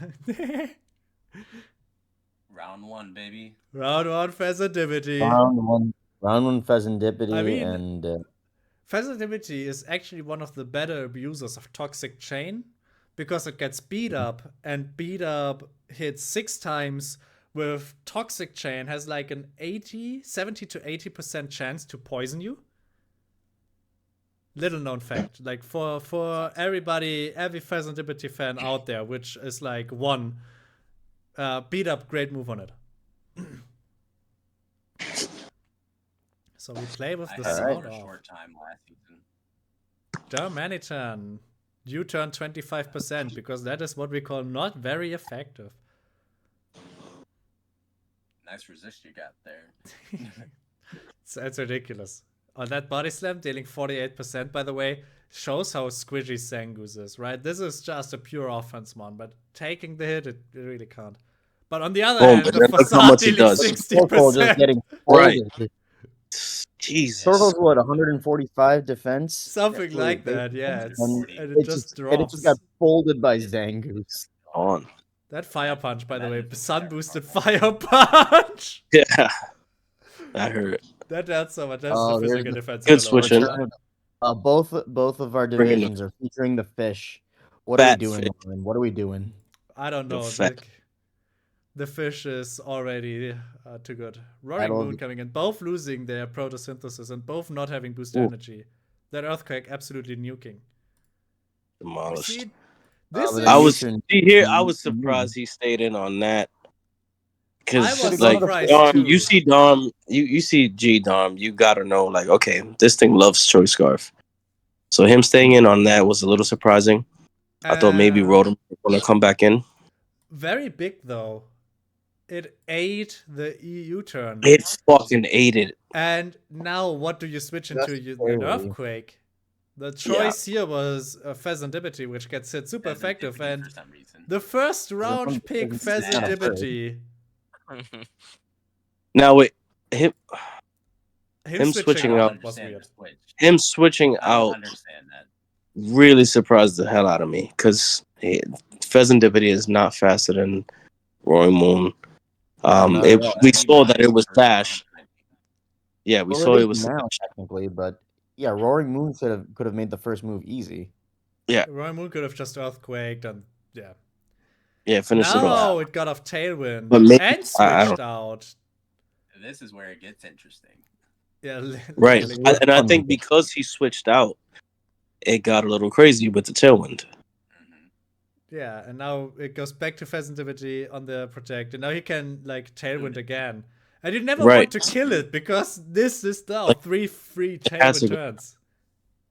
Round 1, baby. Round 1 Pheasantibity. Round one Pheasantibity, I mean, and Pheasantibity is actually one of the better abusers of Toxic Chain, because it gets beat up, and beat up hits 6 times, with Toxic Chain has like an 70 to 80% chance to poison you. Little known fact, like for everybody, every Pheasantibity fan out there, which is like one, beat up, great move on it. So we play with the sound for a off. short time last season. Germanitan, you turn 25%, because that is what we call not very effective. Nice resist you got there. It's ridiculous. On that body slam, dealing 48%, by the way, shows how squishy Zangoose is, right? This is just a pure offense mon, but taking the hit, it really can't. But on the other hand, the facade dealing 60%. just getting right. Jesus. Circle's what, 145 defense? Something like that, yeah. And it just drops. And it just got folded by Zangoose. On. That fire punch, by the way, sun boosted fire punch. Yeah, I heard it. That dealt so much. That's the physical defense. Good switching. Both of our divisions are featuring the fish. What are we doing, Lauren? What are we doing? I don't know. The fish is already too good. Roaring Moon coming in, both losing their photosynthesis and both not having boost energy. That Earthquake absolutely nuking. Demolished. We see This but I then is. was U-turn. I was surprised he stayed in on that. I Because was Could've gone to the surprised fourth. Dom, you too. see Dom, you see G Dom, you gotta know like, okay, this thing loves Choice Scarf. So him staying in on that was a little surprising. I thought maybe Rotom was gonna come back in. Very big though. It ate the EU turn. It fucking ate it. And now what do you switch into? Just An barely. Earthquake. The Yeah. choice here was Pheasantipity, which gets hit super effective, Pheasantipity and for some reason. the first round pick it's not a bird. Pheasantipity. Now wait, him Him switching I out, don't was understand weird. the switch. him switching I don't out understand that. really surprised the hell out of me because Pheasantipity is not faster than Roaring Moon. not at all. We That'd be saw that it mine was for dash. 100. Yeah, we Well, saw it it is was now dash. technically, but yeah, Roaring Moon could have made the first move easy. Yeah, Roy Moon could have just Earthquaked and yeah. yeah, finish it off. Now it got off Tailwind But maybe and I switched don't out. This is where it gets interesting. Yeah, right, This is literally. where and I fun think begins. because he switched out, it got a little crazy with the Tailwind. Yeah, and now it goes back to Pheasantipity on the Protect, and now he can like Tailwind again. And you never Right. want to kill it because this is now Like, 3 free has to Tailwind go. turns.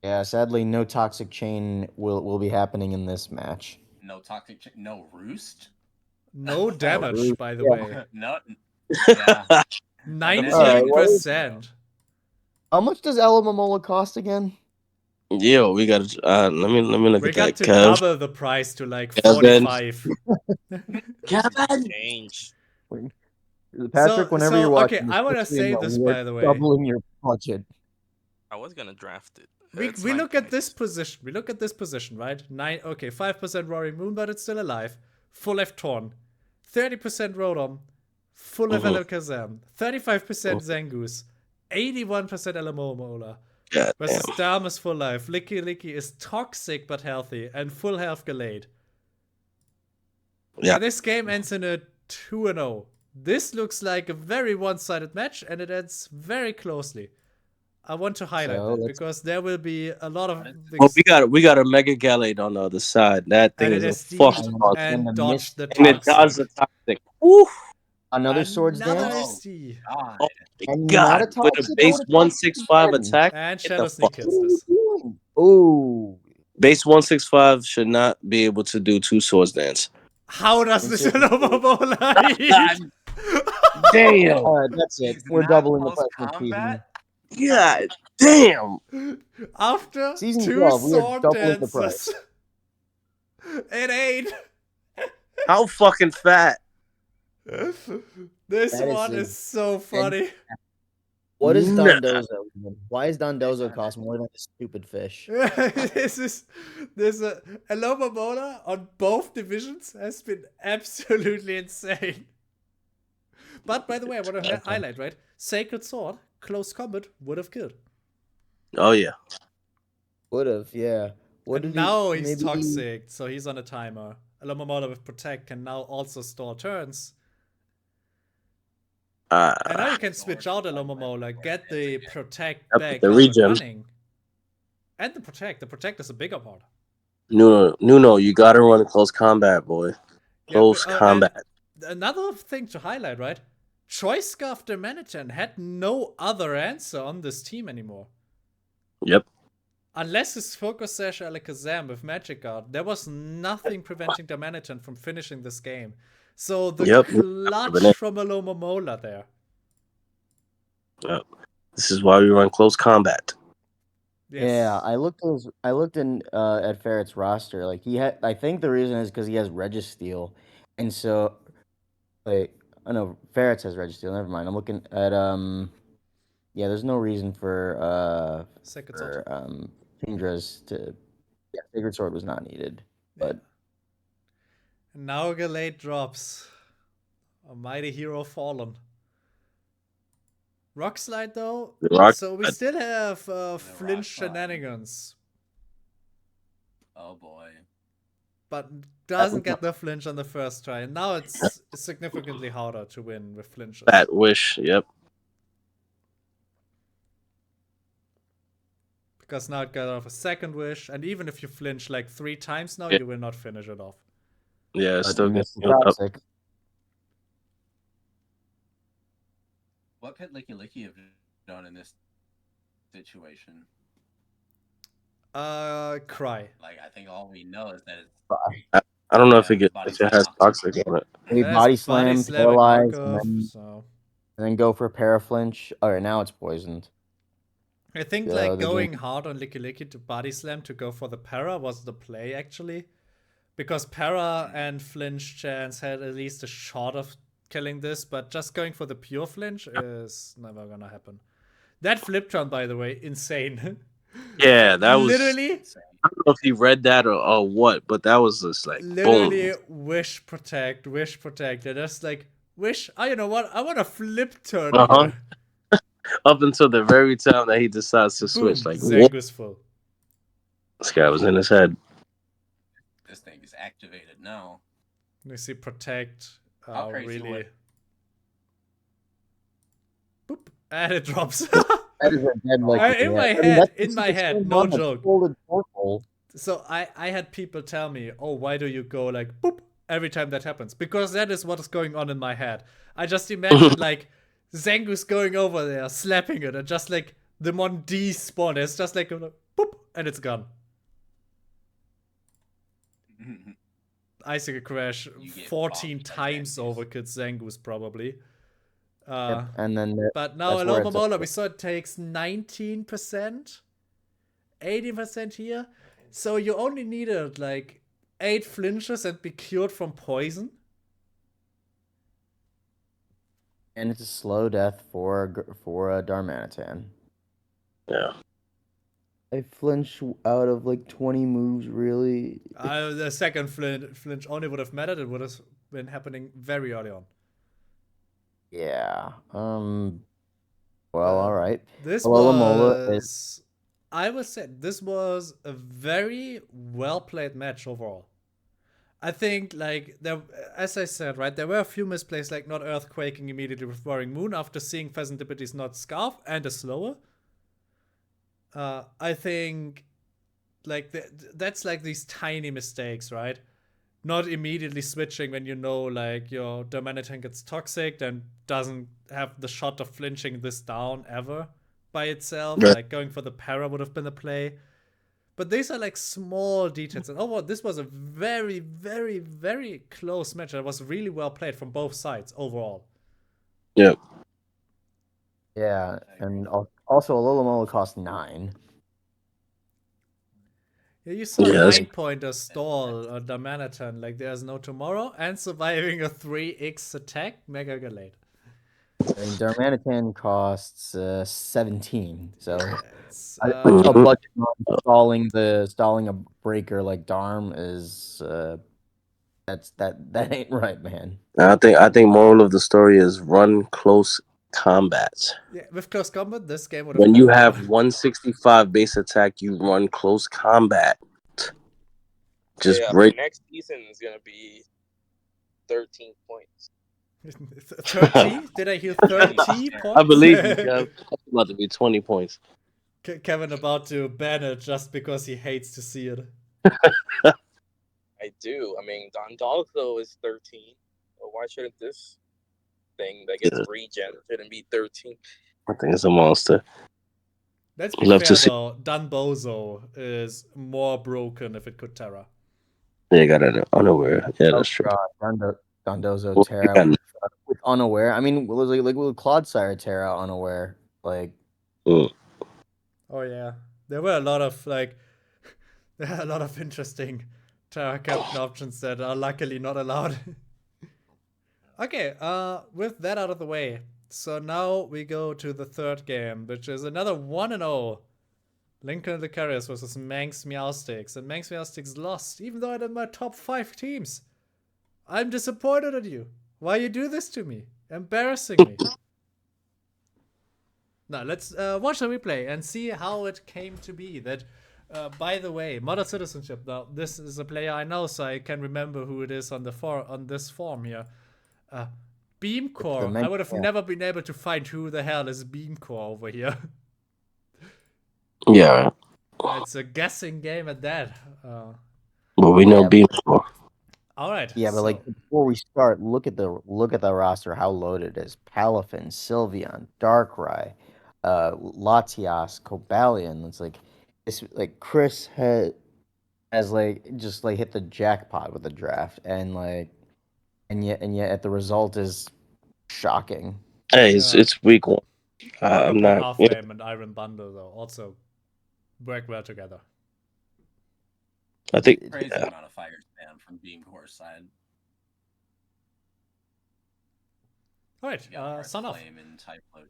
Yeah, sadly, no Toxic Chain will be happening in this match. No toxic, no roost. No damage, Roost, by the yeah. way. No, yeah. Alright, 19%. How much does Momola cost again? Yo, we got to let me look We at got that. to double the price to like 45. Kevin! Change. Patrick, whenever you're watching, okay, I want to say this, we are by the way. doubling your budget. I was gonna draft it. We It's look 9 at this points. position. We look at this position, right? 5% Roaring Moon, but it's still alive. Full left Torn. 30% Rotom. Full of Alakazam. 35% Zangoose. 81% Alamomola. God Versus damn. Dam is full life. Licky Licky is toxic but healthy. And full health Gallade. Yeah. And this game ends in a 2-0. This looks like a very one-sided match, and it ends very closely. I want to highlight that because there will be a lot of Well, things. we got a Mega Gallade on the other side. That thing And is it a fucking SD monster. and dodge the And it does toxic. the toxic. Woo! Another Swords Another Dance? SD. God. Oh my And god, not a with a toxic, base but a 165 toxic attack. And Get the Shadow Sneak fuck. hits this. Ooh. Base 165 should not be able to do 2 swords dance. How does this Alomomola God damn. Alright, that's it. He's We're not doubling the close price of season. combat. God damn. After Season 2 12, we are sword doubling the price. dances. It ain't. How fucking fat. This That is one is so funny. What is Nah. Dondozo? Why is Dondozo cost more than this stupid fish? There's a Alomomola on both divisions has been absolutely insane. But by the way, I want to highlight, right? Sacred Sword, close combat would have killed. Oh yeah. Would have, yeah. What And did now he, he's maybe toxic, so he's on a timer. Alomomola with Protect can now also store turns. And now you can switch out Alomomola, get the Protect Yep, back the up regen. and running. And the Protect. The Protect is a bigger part. Nuno, you gotta run close combat, boy. Close combat. Another thing to highlight, right? Choice Scarf the Manitan had no other answer on this team anymore. Yep. Unless his Focus Sash Alakazam with Magic Guard, there was nothing preventing the Manitan from finishing this game. So the clutch from Alomomola there. Yep. This is why we run close combat. Yes. Yeah, I looked in at Ferret's roster. Like he had, I think the reason is because he has Registeel, and so, wait, I know Ferret's has Registeel. Never mind. I'm looking at yeah. There's no reason for Sacred Sword. Tindra's to, yeah, Sacred Sword was not needed, but And now Gallade drops. A mighty hero fallen. Rock Slide though. So we still have flinch shenanigans. Oh boy. But doesn't get the flinch on the first try. And now it's significantly harder to win with flinches. That wish, yep. because now it got off a second wish, and even if you flinch like 3 times now, Yeah. you will not finish it off. Yeah, it's But still missed getting the up. toxic. What could Licky Licky have done in this situation? Cry. Like, I think all we know is that it's I don't know if yeah, it has toxic on it. Maybe There's body slam, and paralyze, Karkov, so and then go for paraflinch. All right, now it's poisoned. I think Yeah, like the going game- hard on Licky Licky to body slam to go for the para was the play actually, because para and flinch chance had at least a shot of killing this, but just going for the pure flinch is never gonna happen. That flip turn, by the way, insane. Yeah, that was literally, insane. I don't know if he read that or what, but that was just like literally boom. wish protect. They're just like wish. Oh, you know what? I want a flip turn Uh-huh. here. Up until the very time that he decides to Boom, switch, like what? Zangus full. This guy was in his head. This thing is activated now. You see protect. How crazy Really. would Boop, and it drops. That is a dead like in my I mean, head, that's in my the head, same no one that joke. folded purple. So I had people tell me, oh, why do you go like boop every time that happens? Because that is what is going on in my head. I just imagine like Zangus going over there, slapping it, and just like the Mon D spawn. It's just like boop, and it's gone. Icicle Crash You get 14 bonked by times Zangus. overkills Zangus probably. Yep. And then But now that's where it's Alomomola, up. we saw it takes 19%, 80% here. So you only needed like 8 flinches and be cured from poison. And it's a slow death for a Darmanitan. Yeah. I flinch out of like 20 moves, really. The second flinch only would have mattered. It would have been happening very early on. Yeah. Well, all right. This Alomomola was, I would say, this was a very well played match overall. I think, like, there, as I said, right, there were a few misplays, like not earthquaking immediately with Roaring Moon after seeing Pheasantipity's not Scarf and a slower. I think, like, that's like these tiny mistakes, right? Not immediately switching when you know, like, your Darmanitan gets toxic and doesn't have the shot of flinching this down ever by itself. Right. Like, going for the para would have been a play. But these are like small details. And overall, this was a very, very, very close match. It was really well played from both sides overall. Yep. Yeah, and also Alomomola cost 9. Yeah, you saw Yeah, that's- 9-pointer stall on Darmanitan, like there's no tomorrow, and surviving a 3x attack, Mega Galate. I mean, Darmanitan costs 17, so It's, a budget on stalling a breaker like Darm is that ain't right, man. I think moral of the story is run close combat. yeah, with close combat, this game would have When been you better. have 165 base attack, you run close combat. Just break. Next season is gonna be 13 points. 30? Did I hear 30 points? I believe you, Kev. It's about to be 20 points. Kevin about to ban it just because he hates to see it. I do. I mean, Dondalco is 13. So why shouldn't this thing that gets regen shouldn't be 13? I think it's a monster. Let's be Love fair to see- though, Dunbozo is more broken if it could Terra. Yeah, you got it unaware. Yeah, that's true. God, Dondozo Well, Terra again- with unaware. I mean, like with Clodsire Terra unaware, like. Mm. Oh yeah, there were a lot of like, there are a lot of interesting Terra captain options that are luckily not allowed. Okay, with that out of the way, so now we go to the third game, which is another 1-0. Lincoln Licarius versus Manx Meowsticks, and Manx Meowsticks lost, even though I had my top 5 teams. I'm disappointed at you. Why you do this to me? Embarrassing me. Now let's watch the replay and see how it came to be. That, by the way, Modern Citizenship. Now this is a player I know, so I can remember who it is on the on this form here. Beamcore. I would have never been able to find who the hell is Beamcore over here. Yeah. It's a guessing game at that. But we know Yeah. Beam more. All right. Yeah, but so, like before we start, look at the roster, how loaded it is. Palafin, Sylveon, Darkrai, Latias, Cobalion. It's like Chris has like just like hit the jackpot with the draft, and yet the result is shocking. Hey, Yeah. it's week 1. I'm arguably not. Half Flame and Iron Bundle though also work well together. I think. Crazy Yeah. amount of fire spam from Beam Core's side. All right. Son of. Flame and Typhlosion.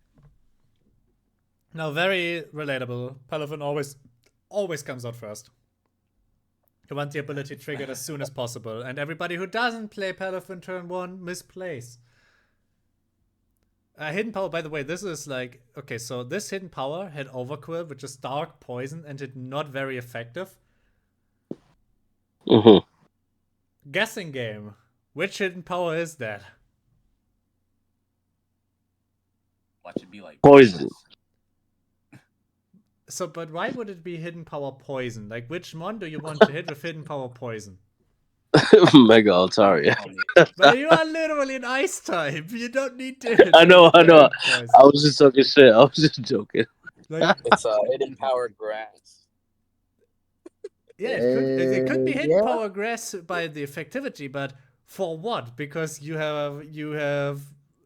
Now, very relatable. Palafin always comes out first. You want the ability triggered as soon as possible, and everybody who doesn't play Palafin turn 1 misplays. Hidden power, by the way, this is like, okay, so this hidden power had Overquill, which is dark poison, and it's not very effective. Guessing game. Which hidden power is that? Watch it be like Poison. So, but why would it be hidden power poison? Like, which mon do you want to hit with hidden power poison? Mega Altaria. But you are literally an ice type. You don't need to hit I know. poison. I was just talking shit. I was just joking. Like, It's hidden power grass. yeah, it could be hidden Yeah. power grass by the effectivity, but for what? Because you have you're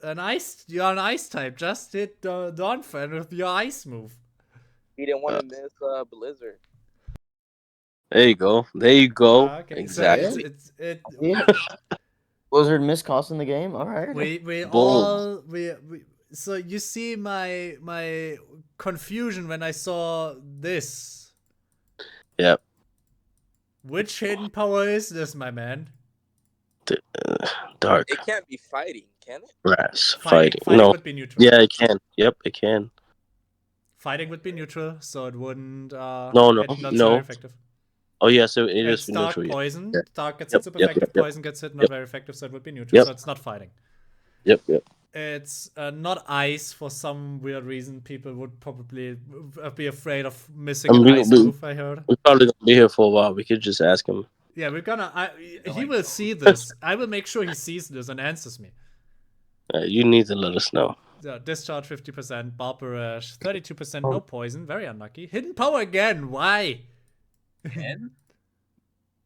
an ice type. Just hit Donphan with your ice move. He didn't want to miss Blizzard. There you go. Okay, Exactly. so it. Blizzard miscost in the game. All right. We Boom. all we so you see my confusion when I saw this. Yep. Which hidden power is this, my man? Dark. It can't be fighting, can it? Grass. Fighting No. would be neutral. Yeah, it can. Yep, it can. Fighting would be neutral, so it wouldn't. No. Very effective. Oh yeah, so it It's is dark neutral. poison. Yeah. Dark gets hit super effective. Poison gets hit not very effective, so it would be neutral. Yep. So it's not fighting. Yep. It's not ice for some weird reason. People would probably be afraid of missing an ice move. I heard. We're probably gonna be here for a while. We could just ask him. Yeah, we're gonna. He will see this. I will make sure he sees this and answers me. You need to let us know. Discharge 50%, Barbarage 32%, no poison, very unlucky. Hidden power again. Why? Again?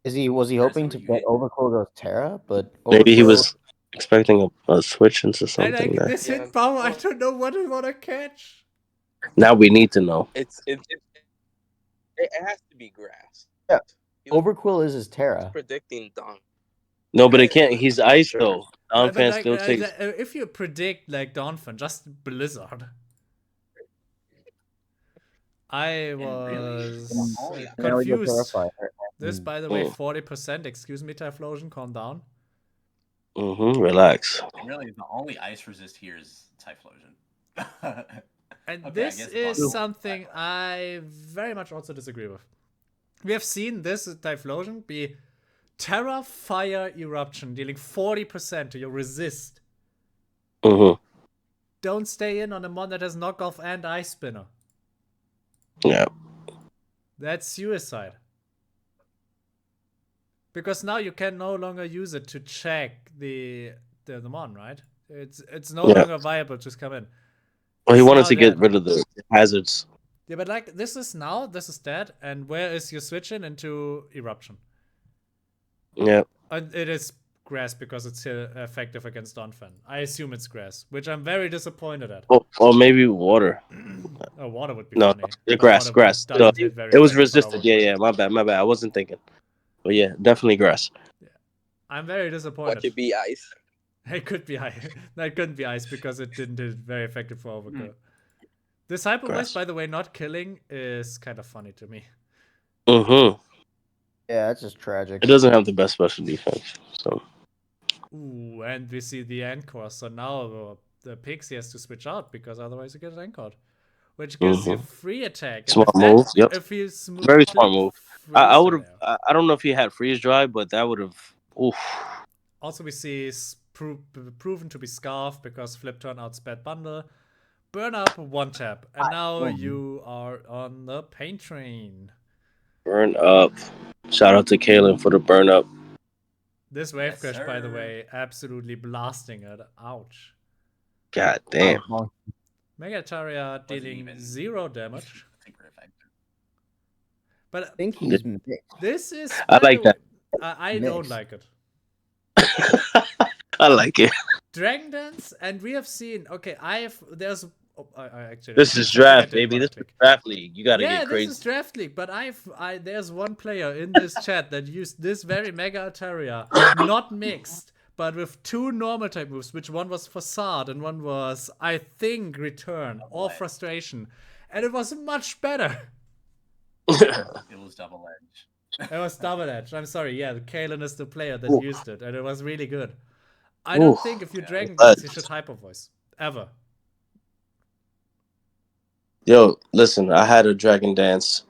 Was he hoping to get Overquill goes Terra? But Maybe he Overquill- was expecting a switch into And something. like this hidden power, I don't know what I want to catch. Now we need to know. It has to be grass. Yeah. Overquill is his Terra. Predicting Don. No, but it can't. He's ice though. Donphan Like, still takes. if you predict like Donphan, just Blizzard. I was Now we go confused. Terrafire. This, by the way, 40%. Excuse me, Typhlosion, calm down. Relax. And really, the only ice resist here is Typhlosion. And Okay, I this guess is Boston. something I very much also disagree with. We have seen this Typhlosion be Terra, Fire, Eruption, dealing 40% to your resist. Don't stay in on a mon that has knockoff and Ice Spinner. Yeah. That's suicide. Because now you can no longer use it to check the mon, right? It's no longer viable to come in. Well, he wanted to get rid of the hazards. Yeah, but like this is dead, and where is your switch into Eruption? Yeah. And it is grass because it's effective against Donphan. I assume it's grass, which I'm very disappointed at. Or maybe water. Oh, water would be funny. Grass. Doesn't hit very it was effective resisted. Yeah. My bad. I wasn't thinking. But yeah, definitely grass. Yeah. I'm very disappointed. What could be ice? It could be ice. No, it couldn't be ice because it didn't hit very effective for Overkill. This Hyper Voice, by the way, not killing is kind of funny to me. Yeah, it's just tragic. It doesn't have the best special defense, so. Ooh, and we see the Encore. So now the Pixie has to switch out because otherwise you get an Encore, which gives you free attack. Smart move. Yep. If you smooth very smart move. I would have. I don't know if he had freeze dry, but that would have. Oof. Also, we see proven to be Scarf because Flip Turn outsped Bundle. Burn up, one tap, and now you are on the pain train. Burn up. Shout out to Kalen for the burn up. This wave Yes, crash, by the sir. way, absolutely blasting it. Ouch. God damn. Oh, Megataria Wasn't dealing even 0 damage. super effective. But I think he's mixed. this is, I by like the way, that. I don't Mixed. like it. I like it. Dragon Dance, and we have seen. Okay, there's. Oh, I actually. This is I think I draft, didn't baby. want This to is click. draft league. You gotta Yeah, get this crazy. is Draft League, but there's one player in this chat that used this very Mega Altaria, not mixed, but with 2 normal type moves, which one was Facade and one was, I think, Return or Double-edge. Frustration. And it was much better. It was double edge. It was Double Edge. I'm sorry, yeah, Kalen is the player that Ooh. used it, and it was really good. I Ooh. don't think if you Yeah. Dragon Dance, you should Hyper Voice. Ever. Yo, listen, I had a Dragon Dance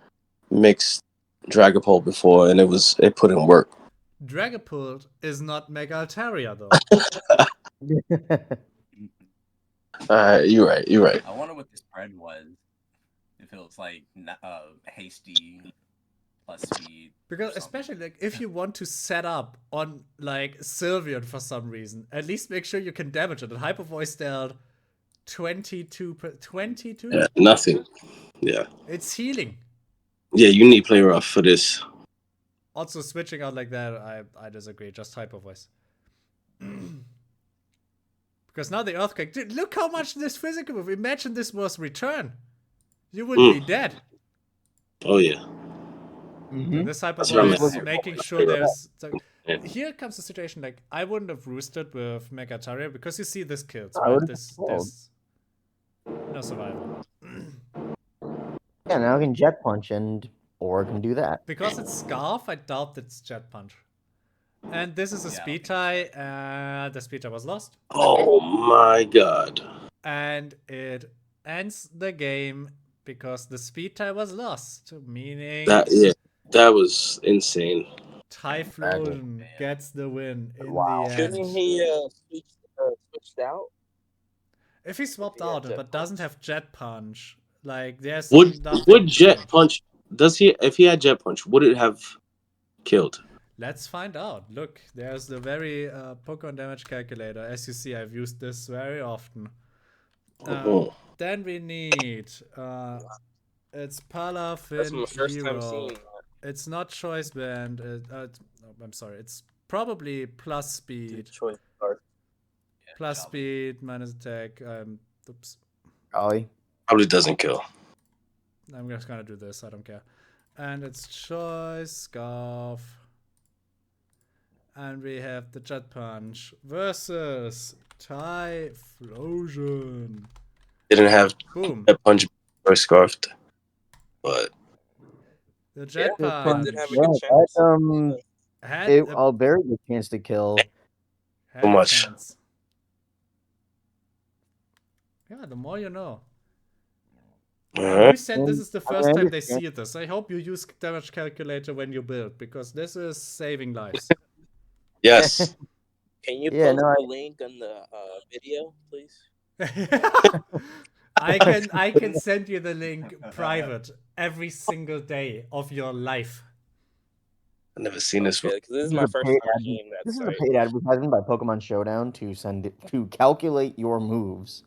mixed Dragapult before, and it put in work. Dragapult is not Mega Altaria, though. You're right. You're right. I wonder what the spread was. If it was like hasty plus speed. Because or something. especially like if you want to set up on like Sylveon for some reason, at least make sure you can damage it. And Hyper Voice dealt 22. Yeah, nothing. Yeah. It's healing. Yeah, you need play rough for this. Also switching out like that, I disagree. Just Hyper Voice. Because now the Earthquake. Dude, look how much this physical move. Imagine this was Return. You would be dead. Oh yeah. Mhm. This Hyper That's what I'm Voice, saying. making sure there's. So, Yeah. here comes the situation. Like I wouldn't have roosted with Megataria because you see this kills, I right? would've This called. no survival. Yeah, now I can Jet Punch or can do that. Because it's Scarf, I doubt it's Jet Punch. And this is a Yeah, I speed don't think tie, and the speed tie was lost. Oh my god. And it ends the game because the speed tie was lost, meaning That was insane. Typhlosion gets the win in Wow. the Shouldn't end. he switched out? If he swapped he had out Jet but doesn't have Jet Punch, like there's Would nothing Jet changed. Punch if he had Jet Punch, would it have killed? Let's find out. Look, there's the very Pokemon damage calculator. As you see, I've used this very often. Oh. Then we need it's Palafin That's my first time Hero. seeing that. It's not choice band. I'm sorry. It's probably plus speed. Choice card. Plus speed minus attack. Oops. Ollie. Probably doesn't kill. I'm just gonna do this. I don't care. And it's choice scarf. And we have the Jet Punch versus Typhlosion. Didn't have Boom. Jet Punch or Scarfed. But The Jet Yeah, Punch it did have a Yeah, good chance. had I'll bury the chance to kill. had too a much. chance. Yeah, the more you know. Alright. You said this is the I first time they understand. see this. I hope you use damage calculator when you build, because this is saving lives. Yes. Can you Yeah, post no, the link on the video, please? I can send you the link private every single day of your life. I've never seen this Okay, one. because this is This my is a first paid time seeing that This is a site. paid advertisement by Pokemon Showdown to calculate your moves.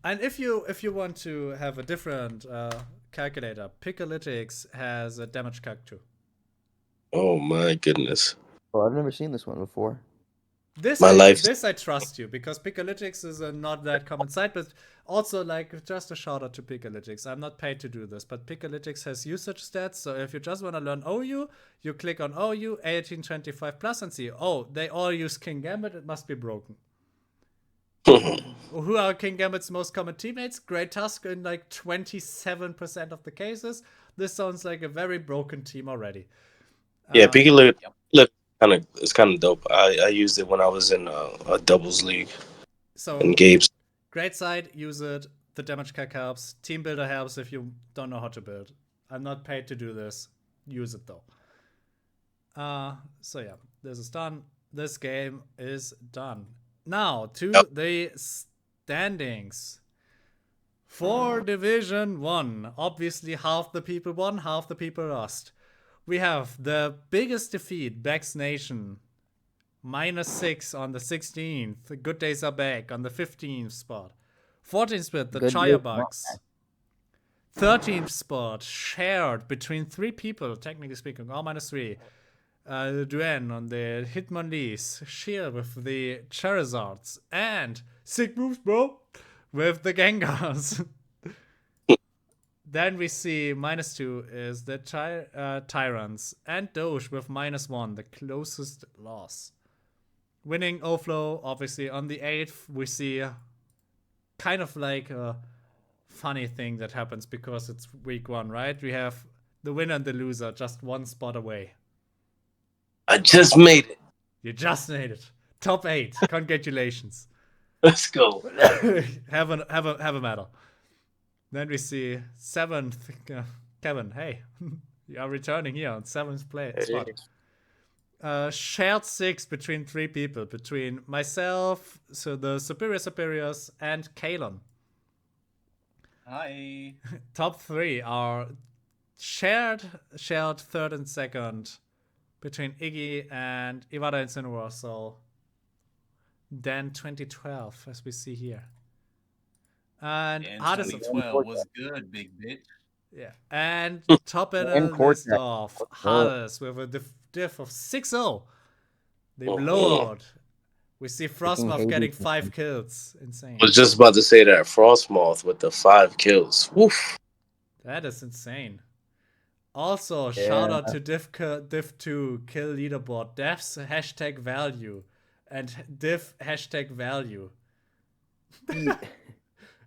And if you want to have a different calculator, Pikalytics has a damage calc too. Oh my goodness. Oh, I've never seen this one before. This My life. This I trust you, because Pikalytics is a not that common site, but also like just a shout out to Pikalytics. I'm not paid to do this, but Pikalytics has usage stats. So if you just want to learn OU, you click on OU 1825 plus and see, oh, they all use King Gambit. It must be broken. Who are King Gambit's most common teammates? Great Tusk in like 27% of the cases. This sounds like a very broken team already. Yeah, Pikachu look it's kind of dope. I used it when I was in a doubles league. So in Gabe's. Great site, use it. The damage calc helps. Team Builder helps if you don't know how to build. I'm not paid to do this. Use it though. So yeah, this is done. This game is done. Now to the standings. For Division 1, obviously half the people won, half the people lost. we have the biggest defeat, Bex Nation, -6 on the 16th. The Good Days Are Back on the 15th spot. 14th spot, the Good Chaya news. Bugs. 13th spot, shared between 3 people, technically speaking, all -3. Duan on the Hitmonlees, Sheer with the Charizards, and sick moves, bro, with the Gengars. Then we see -2 is the Tyrants, and Doge with -1, the closest loss. Winning Oflo, obviously, on the 8th, we see kind of like a funny thing that happens because it's week 1, right? We have the winner and the loser just 1 spot away. I just made it. You just made it. Top 8. Congratulations. Let's go. have a medal. Then we see 7th, Kevin. Hey, you are returning here on 7th spot. Shared 6 between 3 people, between myself, so the superiors, and Kalon. Hi. Top 3 are shared 3rd and 2nd between Iggy and Iwata Incineroar. So then 2012, as we see here. And hardest 2012 was good, big bitch. Yeah, and top in And a Cortex. list of hardest with a diff of 6-0. The blowout. We see Frostmoth getting 5 kills. Insane. I was just about to say that. Frostmoth with the 5 kills. Woof. That is insane. Also, shout out to Div2 kill leaderboard. Devs #value and Div #value.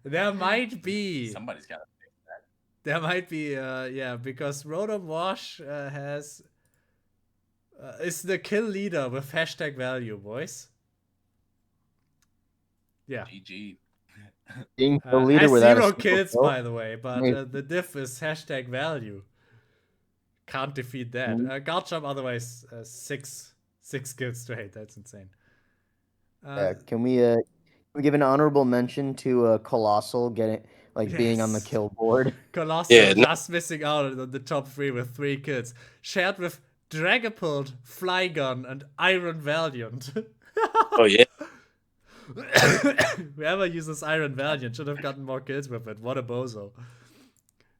There might be. Somebody's got to fix that. There might be, yeah, because Rotom Wash has is the kill leader with #value, boys. Yeah. GG. Being the leader has without 0 a kills, kill. by the way, but the diff is #value. Can't defeat that. Garchomp otherwise 6 kills straight. That's insane. Can we give an honorable mention to Colossal getting being on the Yes. kill board? Colossal just missing out on the top 3 with 3 kills. Shared with Dragapult, Flygon, and Iron Valiant. Oh, yeah. Whoever uses Iron Valiant should have gotten more kills with it. What a bozo.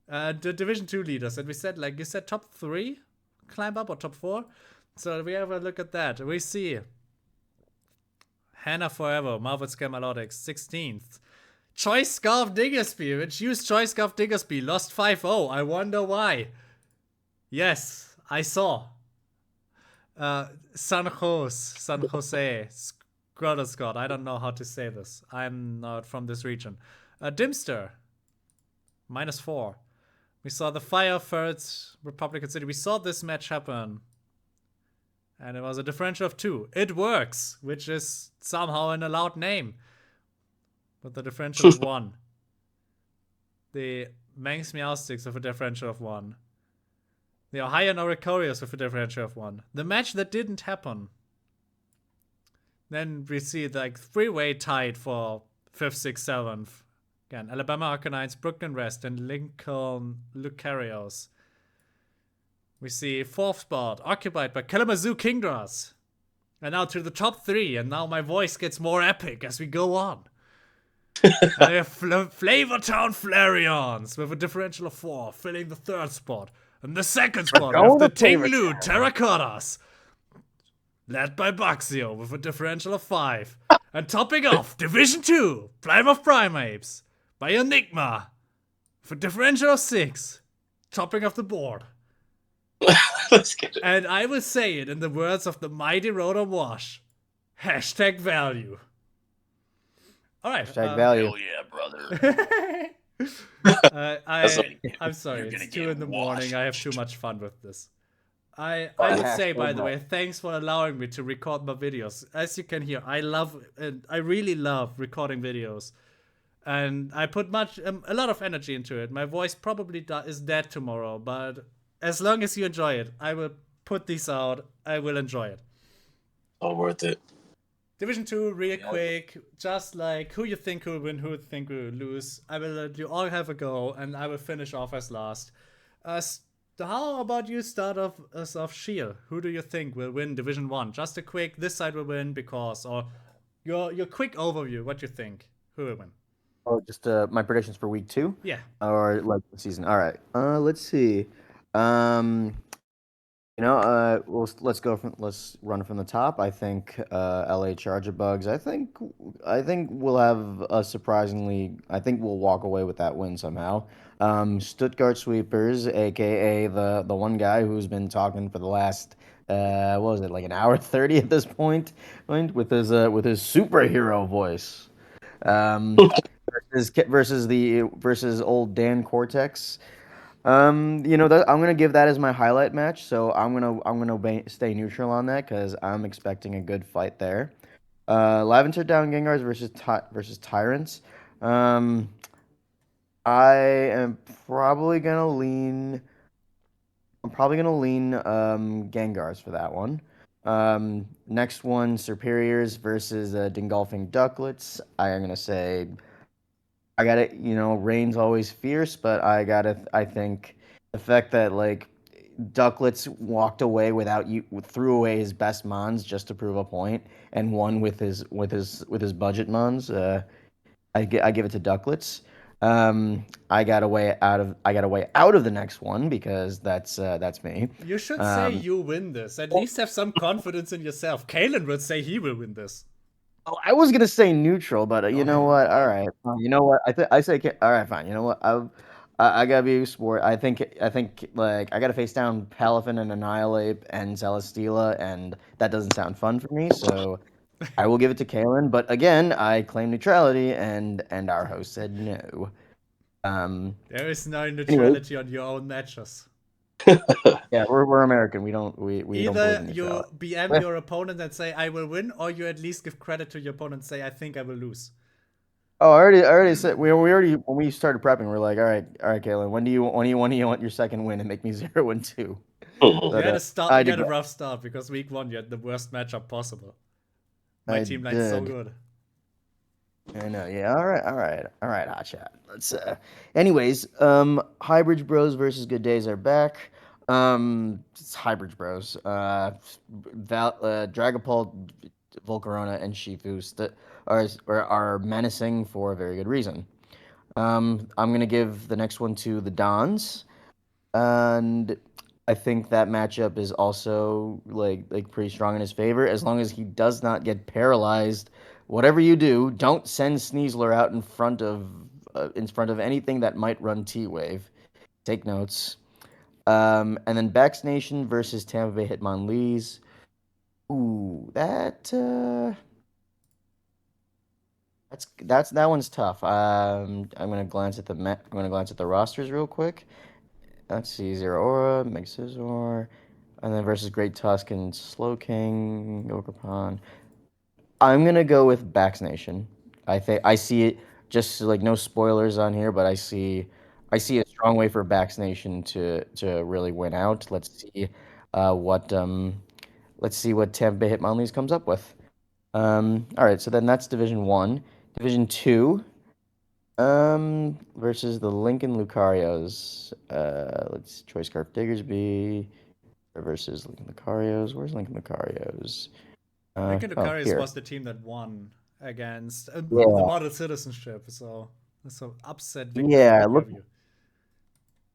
The Division 2 leaders, and we said, like you said, top 3 climb up or top 4. So we have a look at that. We see Hannah Forever, Marvel Scamalotics, 16th. Choice Scarf Diggersby, which used Choice Scarf Diggersby, lost 5-0. I wonder why. Yes, I saw. San Jose, Scott. I don't know how to say this. I'm not from this region. Dimster, -4. We saw the Fire First Republican City. We saw this match happen. And it was a differential of 2. It works, which is somehow an allowed name. With a differential of 1. The Manx Meowsticks with a differential of 1. The Ohio Noricorios with a differential of 1. The match that didn't happen. Then we see like 3-way tied for 5th, 6th, 7th. Again, Alabama Arcanines, Brooklyn Rest, and Lincoln Lucarios. We see 4th spot occupied by Kalamazoo Kingdras. And now to the top 3, and now my voice gets more epic as we go on. And we have Flavortown Flareons with a differential of 4, filling the 3rd spot. And the 2nd spot of the Tinglu Terracottas, led by Baxio with a differential of 5. And topping off, Division 2, Plymouth Primates, by Enigma, with a differential of 6. Topping off the board. Let's get it. And I will say it in the words of the mighty Rotom Wash. #value. Alright. #value. Hell yeah, brother. I'm sorry, You're gonna it's 2 get in the morning. washed. I have too much fun with this. I would say, by the way, thanks for allowing me to record my videos. As you can hear, I really love recording videos. And I put a lot of energy into it. My voice probably is dead tomorrow, but as long as you enjoy it, I will put these out. I will enjoy it. All worth it. Division 2, real quick, just like who you think will win, who you think will lose. I will let you all have a go, and I will finish off as last. how about you start off us off Sheer? Who do you think will win Division 1? Just a quick, this side will win because, or your quick overview, what you think? Who will win? Oh, just my predictions for week 2, Yeah. or like the season. All right. Let's see. Um, let's run from the top. I think LA Charger Bugs. I think we'll have a surprisingly. I think we'll walk away with that win somehow. Stuttgart Sweepers, aka the one guy who's been talking for the last what was it, like an hour 30 at this point, with his superhero voice. Um, versus old Dan Cortex. I'm gonna give that as my highlight match. So stay neutral on that because I'm expecting a good fight there. Lavender Down Gengars versus Tyrants. Um, I am probably gonna lean. I'm probably gonna lean Gengars for that one. Next one, Superiors versus Dingolfing Ducklets. I am gonna say I got it. Rain's always fierce, but I think the fact that like Ducklets walked away without you threw away his best mons just to prove a point and won with his budget mons. I give it to Ducklets. I got a way out of the next one because that's me. You should say Um, you win this. At least have some confidence in yourself. Kalen would say he will win this. Oh, I was gonna say neutral, but you know Okay. what? All right, you know what? I say all right, fine. You know what? I gotta be a sport. I think like I gotta face down Palafin and Annihilate and Celesteela, and that doesn't sound fun for me. So I will give it to Kalen. But again, I claim neutrality, and our host said no. There is no Anyway, neutrality on your own matches. yeah, we're American. We don't believe Either in you neutrality. BM your opponent and say I will win, or you at least give credit to your opponent and say I think I will lose. Oh, I already said we already when we started prepping, we're like, all right, Kalen, when do you want your second win and make me 0-2? You But had a start. I You had a digress. rough start because week 1 you had the worst matchup possible. My I team line's so did. good. I know. Yeah. All right, hotshot. Let's. Anyways, Highbridge Bros versus Good Days are back. It's Highbridge Bros. Dragapult, Volcarona, and Shifu are menacing for a very good reason. I'm gonna give the next one to the Dons, and I think that matchup is also like pretty strong in his favor as long as he does not get paralyzed. Whatever you do, don't send Sneasler out in front of anything that might run T Wave. Take notes. And then Bax Nation versus Tampa Bay Hitmonlees. Ooh, that one's tough. I'm gonna glance at the rosters real quick. Let's see, Zero Aura, Meg Scizor, and then versus Great Tusk and Slow King, Okarpon. I'm gonna go with Bax Nation. I think I see it just like no spoilers on here, but I see a strong way for Bax Nation to really win out. Uh, what um, let's see what Tampa Bay Hitmonlees comes up with. All right, so then that's Division 1. Division 2, versus the Lincoln Lucarios. Let's Choice Scarf Diggersby versus Lincoln Lucarios. Where's Lincoln Lucarios? Lincoln Oh, Lucaris here. was the team that won against the Yeah, model citizenship, so that's an upset victory in yeah. your view.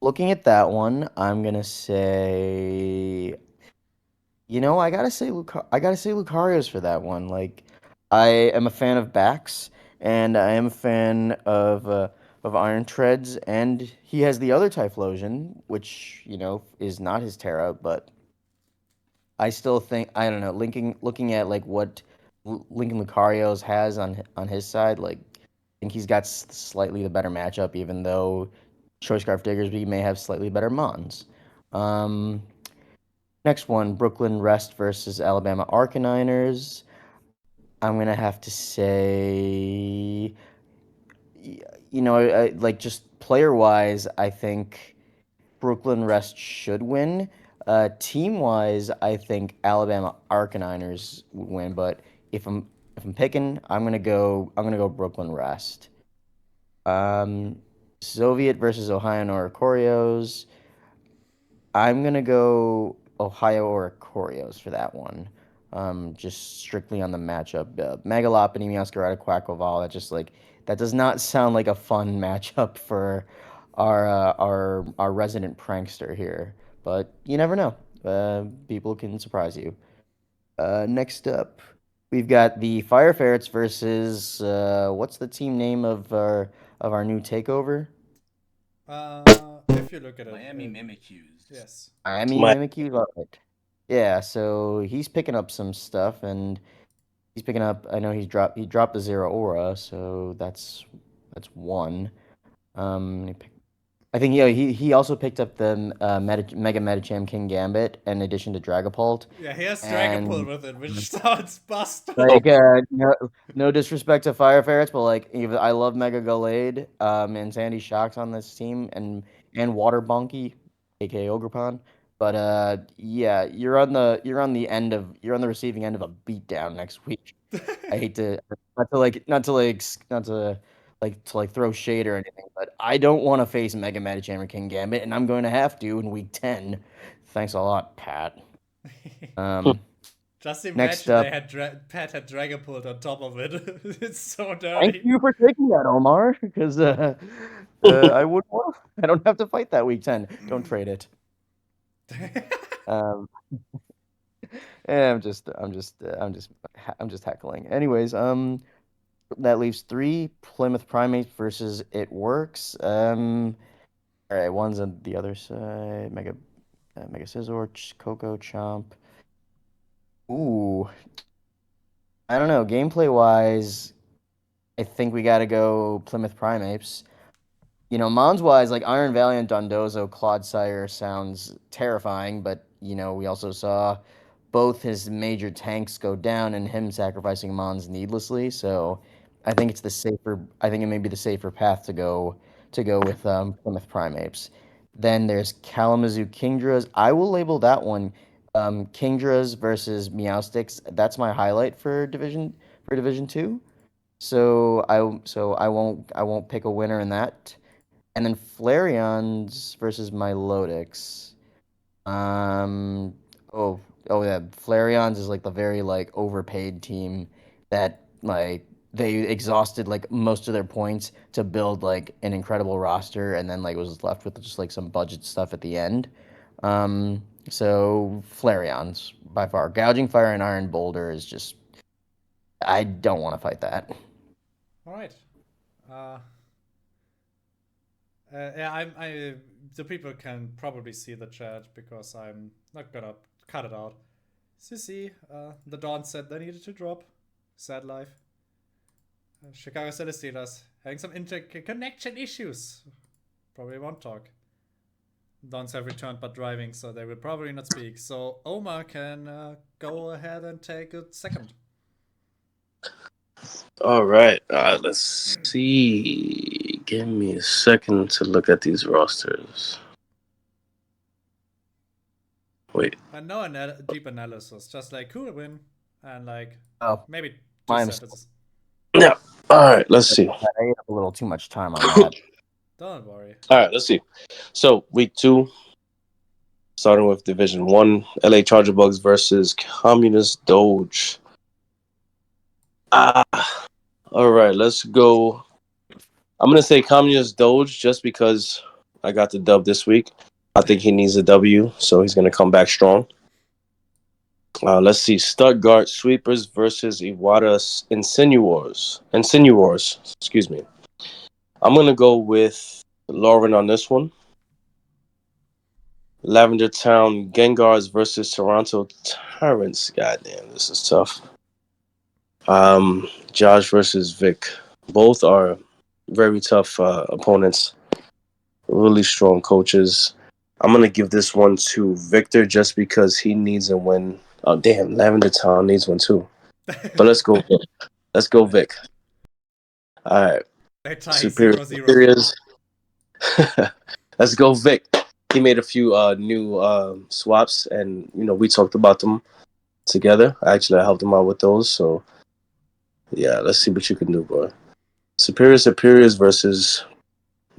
Looking at that one, I'm gonna say, I gotta say Lucarios for that one. Like, I am a fan of Bax, and I am a fan of Iron Treads, and he has the other Typhlosion, which is not his Terra, but I still think I don't know. Looking at like what Lincoln Lucarios has on his side, like I think he's got slightly the better matchup, even though Choice Scarf Diggersby may have slightly better Mons. Um, Next one, Brooklyn Rest versus Alabama Arcaniners. I'm gonna have to say, like just player wise, I think Brooklyn Rest should win. Team wise, I think Alabama Arcaniners would win, but if I'm picking, I'm gonna go Brooklyn Rest. Um, Soviet versus Ohio Noricorios. I'm gonna go Ohio or Coriolis for that one. Just strictly on the matchup. Megalopony, Masquerade, Quackoval. That does not sound like a fun matchup for our resident prankster here. But you never know. People can surprise you. Next up, we've got the Fire Ferrets versus what's the team name of our new takeover? If you look at it, Miami Mimikyus. yes. Miami Mimikyu, love it. Yeah, so he's picking up some stuff, and he's picking up. I know he dropped the Zero Aura, so that's one. He I think he also picked up the Mega Medicham King Gambit in addition to Dragapult, Yeah, he has Dragapult and with it, which sounds busted. like no disrespect to Fire Ferrets, but like even I love Mega Gallade, and Sandy Shocks on this team, and Water Bonky, aka Ogrepon. But yeah, you're on the receiving end of a beatdown next week. I hate to not to throw shade or anything, but I don't want to face Mega Medicham or King Gambit, and I'm going to have to in week 10. Thanks a lot, Pat. Just Next imagine up, they had Pat had Dragapult on top of it. It's so thank dirty. you for taking that, Omar, because I don't have to fight that week 10. Don't trade it. Um, I'm just heckling. Anyways, that leaves three Plymouth Primates versus It Works. All right, one's on the other side. Mega Scizor, Coco Chomp. Ooh, I don't know. Gameplay wise, I think we got to go Plymouth Primates. Mons wise, like Iron Valiant, Dondozo, Clodsire sounds terrifying, but we also saw both his major tanks go down and him sacrificing Mons needlessly. So I think it may be the safer path to go with Plymouth Primates. Then there's Kalamazoo Kingdras. I will label that one Kingdras versus Meowsticks. That's my highlight for Division 2. So I won't pick a winner in that. And then Flareons versus Milotics. Um, oh, oh yeah, Flareons is like the very like overpaid team that like they exhausted like most of their points to build like an incredible roster, and then like was left with just like some budget stuff at the end. So Flareons by far. Gouging Fire and Iron Boulder is just I don't want to fight that. All right. Uh, yeah, the people can probably see the chat because I'm not gonna cut it out. Sissy, the Dawn said they needed to drop. Sad life. Chicago Celestinas having some interconnection issues. Probably won't talk. Dons have returned but driving, so they will probably not speak. So Omar can go ahead and take a second. All right. Let's see. Give me a second to look at these rosters. Wait. And no deep analysis, just like who will win and like maybe two my sentences. Yeah. All right. Let's see. I ate up a little too much time on that. Don't worry. All right. Let's see. So week 2, starting with Division 1, LA Charger Bugs versus Communist Doge. All right. Let's go. I'm gonna say Communist Doge just because I got the dub this week. I think he needs a W, so he's gonna come back strong. Let's see. Stuttgart Sweepers versus Iwata Insinuors. Excuse me. I'm going to go with Lauren on this one. Lavender Town Gengars versus Toronto Tyrants. Goddamn, this is tough. Josh versus Vic. Both are very tough opponents. Really strong coaches. I'm going to give this one to Victor just because he needs a win. Oh, damn. Lavender Town needs one too. But let's go Vic. Let's go Vic. All right. They tie Superior 0-0. Superiors. Let's go Vic. He made a few new swaps, and we talked about them together. Actually, I helped him out with those. So yeah, let's see what you can do, bro. Superiors versus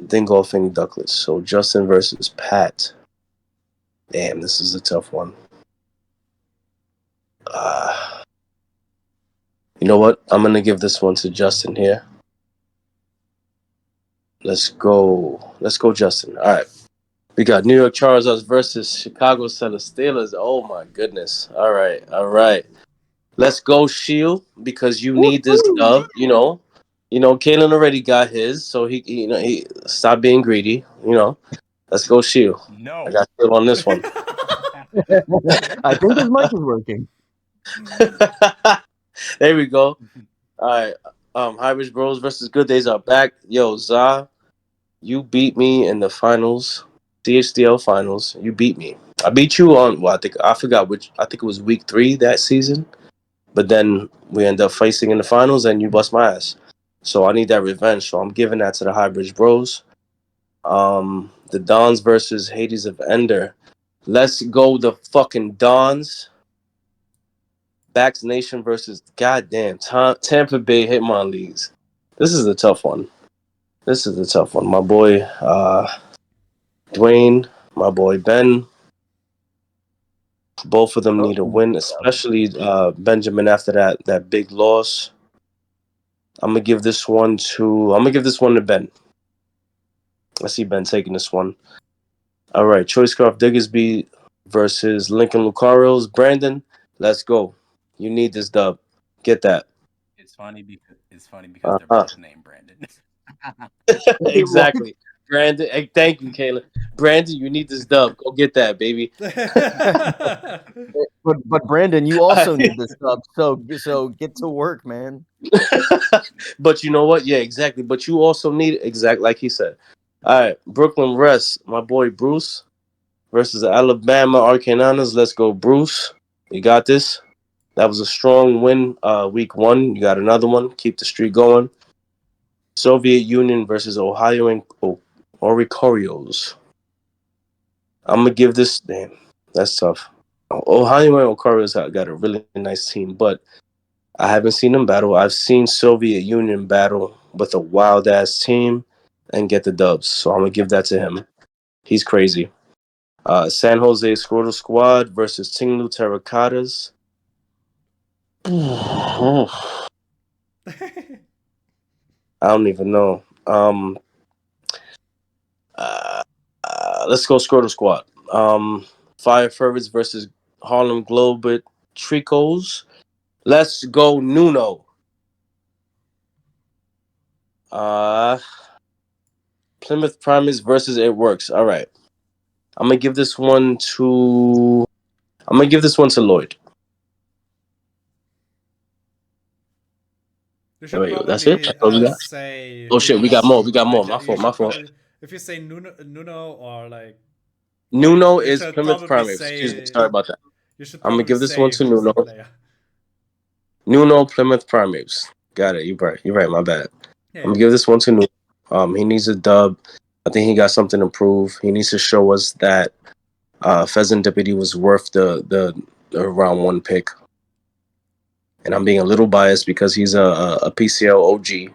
Dingolfing Ducklets. So Justin versus Pat. Damn, this is a tough one. You know what? I'm gonna give this one to Justin here. Let's go, Justin. All right. We got New York Chargers versus Chicago Steelers. Oh my goodness. All right. Let's go Shield because you need this dub. Kalen already got his, so he stop being greedy. Let's go Shield. No. I got Shield on this one. I think his mic is working. There we go. All right. Hybrid Bros versus Good Days are back. Yo, Za, you beat me in the finals, CHDL finals. You beat me. I beat you on. Well, I forgot which. I think it was week 3 that season. But then we end up facing in the finals, and you bust my ass. So I need that revenge. So I'm giving that to the Highbridge Bros. The Dons versus Hades of Ender. Let's go the fucking Dons. Backs Nation versus goddamn Tampa Bay Hitmon Leagues. This is a tough one. My boy Dwayne, my boy Ben. Both of them need a win, especially Benjamin after that big loss. I'm gonna give this one to Ben. I see Ben taking this one. All right, Choicecraft Diggersby versus Lincoln Lucario's. Brandon, let's go. You need this dub. Get that. It's funny because they're both named Brandon. Exactly. Brandon, hey, thank you, Kayla. Brandon, you need this dub. Go get that, baby. But Brandon, you also need this dub. So get to work, man. But you know what? Yeah, exactly. But you also need exactly like he said. All right, Brooklyn Rest, my boy Bruce versus the Alabama Arcananas. Let's go, Bruce. You got this. That was a strong win. Week 1. You got another one. Keep the streak going. Soviet Union versus Ohio and Oricorios. I'm gonna give this. Damn, that's tough. Ohio and Oricorios got a really nice team, but I haven't seen them battle. I've seen Soviet Union battle with a wild ass team and get the dubs. So I'm gonna give that to him. He's crazy. San Jose Scrotal Squad versus Tinglu Terracottas. I don't even know. Let's go Scrotal Squad. Fire Fervets versus Harlem Globe Tricos. Let's go Nuno. Plymouth Primates versus It Works. All right. I'm gonna give this one to Lloyd. You should Wait, that's it? probably That's all we got? say. Oh shit, we got more. Like, My you fault. should probably, if you say Nuno or like, Nuno you is should Plymouth probably Primates. Excuse me. say. Sorry about that. You should I'm gonna probably give this one say to who's Nuno. the player. Nuno Plymouth Primates. Got it. You're right. My bad. Yeah. I'm gonna give this one to Nuno. He needs a dub. I think he got something to prove. He needs to show us that Pheasant Deputy was worth the round 1 pick. And I'm being a little biased because he's a PCL OG.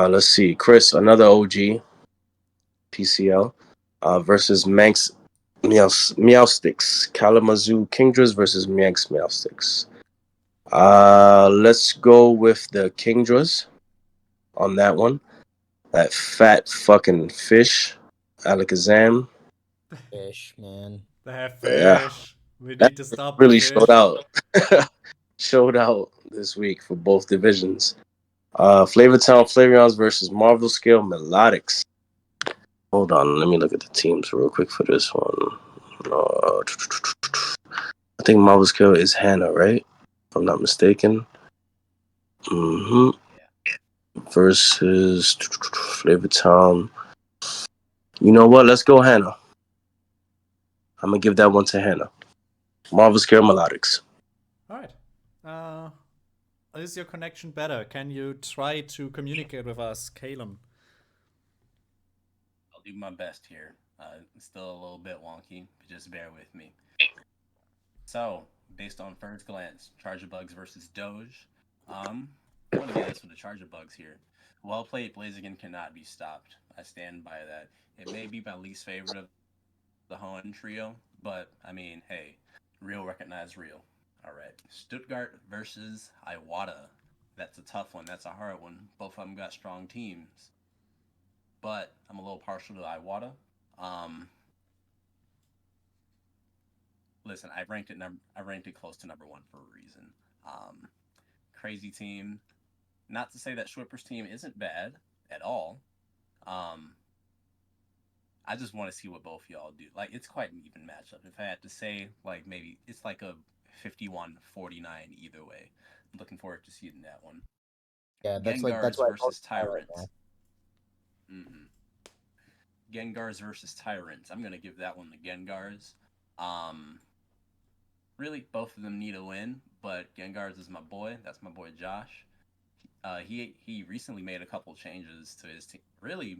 Let's see, Chris, another OG PCL versus Manx Meowsticks. Kalamazoo Kingdras versus Manx Meowsticks. Let's go with the Kingdras on that one. That fat fucking fish, Alakazam. Fish, man. They have Yeah, fish. We that need to stop the really fish. showed out this week for both divisions. Flavortown Flavions versus Marvel Scale Melodics. Hold on, let me look at the teams real quick for this one. I think Marvel Scale is Hannah, right? If I'm not mistaken. Versus Flavortown. You know what? Let's go Hannah. I'm gonna give that one to Hannah. Marvel Scale Melodics. All right. Is your connection better? Can you try to communicate with us, Calum? I'll do my best here. It's still a little bit wonky, but just bear with me. So, based on first glance, Charger Bugs versus Doge. I'm going to give this for the Charger Bugs here. Well played, Blaziken cannot be stopped. I stand by that. It may be my least favorite of the home one trio, but I mean, hey, real recognize real. All right, Stuttgart versus Iwata. That's a tough one. That's a hard one. Both of them got strong teams, but I'm a little partial to Iwata. Um, listen, I ranked it close to number one for a reason. Um, crazy team. Not to say that Schwipper's team isn't bad at all. Um, I just want to see what both y'all do. Like, it's quite an even matchup. If I had to say, like, maybe it's like a 51-49 either way. I'm looking forward to seeing that one. Yeah, that's Gengars why I versus highlight Tyrants. Mm-hmm. Gengars versus Tyrants. I'm gonna give that one the Gengars. Um, really, both of them need a win, but Gengars is my boy. That's my boy Josh. He recently made a couple changes to his team. Really,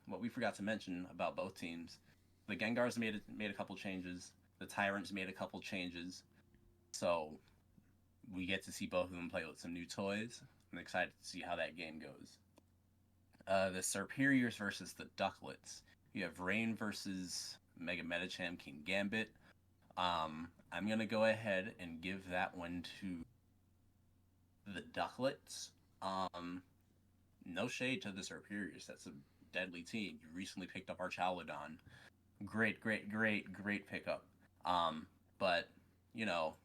what we forgot to mention about both teams, the Gengars made a couple changes. The Tyrants made a couple changes. So we get to see both of them play with some new toys. I'm excited to see how that game goes. The Superiors versus the Ducklets. You have Rain versus Mega Metacham King Gambit. I'm gonna go ahead and give that one to the Ducklets. No shade to the Superiors. That's a deadly team. You recently picked up Archalodon. Great pickup. But you know,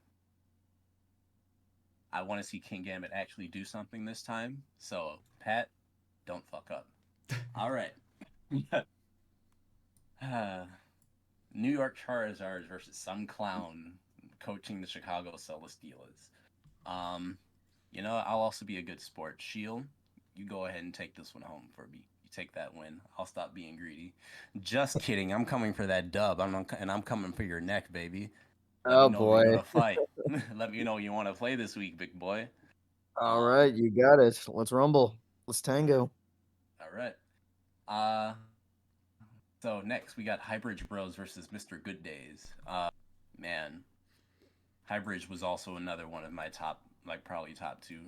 I want to see King Gambit actually do something this time. So Pat, don't fuck up. All right. New York Charizards versus some clown coaching the Chicago Celesteelas. Um, I'll also be a good sport. Shield, you go ahead and take this one home for me. You take that win. I'll stop being greedy. Just kidding. I'm coming for that dub. I'm coming for your neck, baby. Let me Oh know where you boy. want to fight. Let me know you want to play this week, big boy. All right, you got it. Let's rumble. Let's tango. All right. Uh, so next we got Highbridge Bros versus Mr. Good Days. Man, Highbridge was also another one of my top, like probably top two.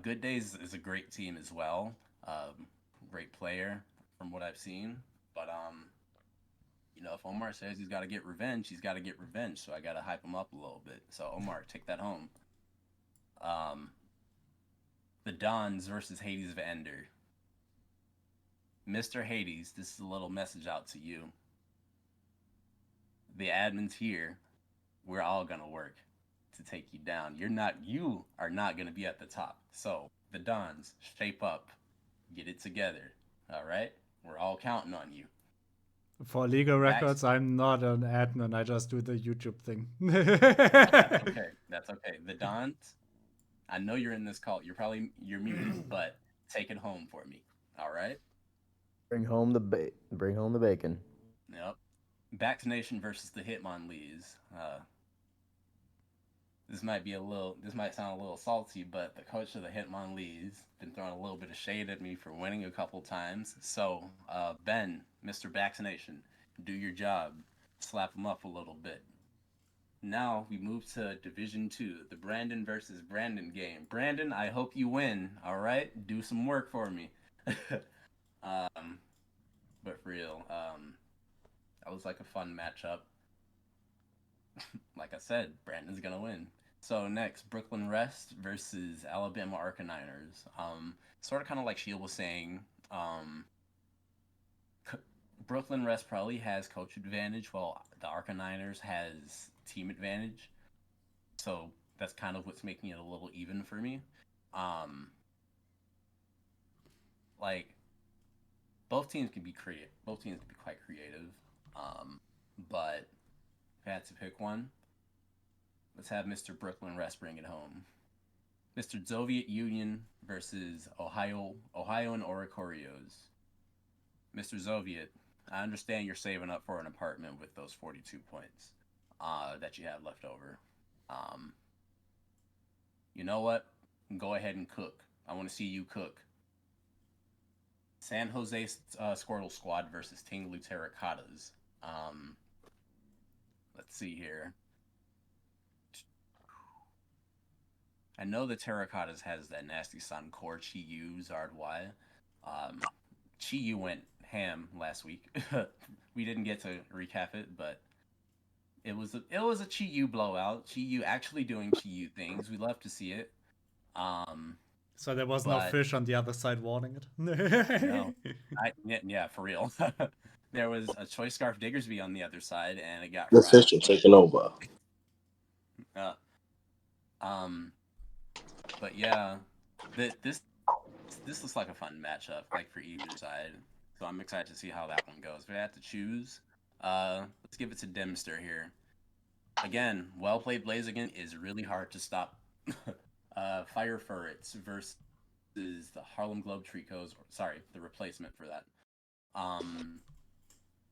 Good Days is a great team as well. Great player from what I've seen. But if Omar says he's got to get revenge, he's got to get revenge. So I got to hype him up a little bit. So Omar, take that home. The Dons versus Hades of Ender. Mr. Hades, this is a little message out to you. The admins here, we're all gonna work to take you down. You are not gonna be at the top. So the Dons, shape up, get it together. All right, we're all counting on you. For legal records, I'm not an admin. I just do the YouTube thing. That's okay. The Dons, I know you're in this call. You're muted, but take it home for me. All right. Bring home the bacon. Yep. Vaccination versus the Hitmonlees. This might sound a little salty, but the coach of the Hitmonlees been throwing a little bit of shade at me for winning a couple times. So, Ben, Mr. Vaccination, do your job. Slap him up a little bit. Now we move to Division 2, the Brandon versus Brandon game. Brandon, I hope you win, all right? Do some work for me. But for real, that was like a fun matchup. Like I said, Brandon's gonna win. So next, Brooklyn Rest versus Alabama Arcaniners. Sort of kind of like Shield was saying, Brooklyn Rest probably has coach advantage, while the Arcaniners has team advantage. So that's kind of what's making it a little even for me. Like both teams can be creative. Both teams can be quite creative. But if I had to pick one, let's have Mr. Brooklyn Rest bring it home. Mr. Soviet Union versus Ohio and Oricorios. Mr. Soviet, I understand you're saving up for an apartment with those 42 points that you have left over. You know what? Go ahead and cook. I want to see you cook. San Jose Squirtle Squad versus Tinglu Terracottas. Let's see here. I know the Terracottas has that nasty Sun Core Chi-Yu Zard Y. Chi-Yu went Ham last week. We didn't get to recap it, but it was a Chi-Yu blowout. Chi-Yu actually doing Chi-Yu things. We love to see it. So there was no fish on the other side warning it? No. Yeah, for real. There was a Choice Scarf Diggersby on the other side, and it got The fried. fish are taking over. But yeah, this looks like a fun matchup, like for either side. So I'm excited to see how that one goes. If I had to choose, let's give it to Dempster here. Again, well played Blaziken is really hard to stop. Fire Ferrets versus the Harlem Globetrotters. Sorry, the replacement for that.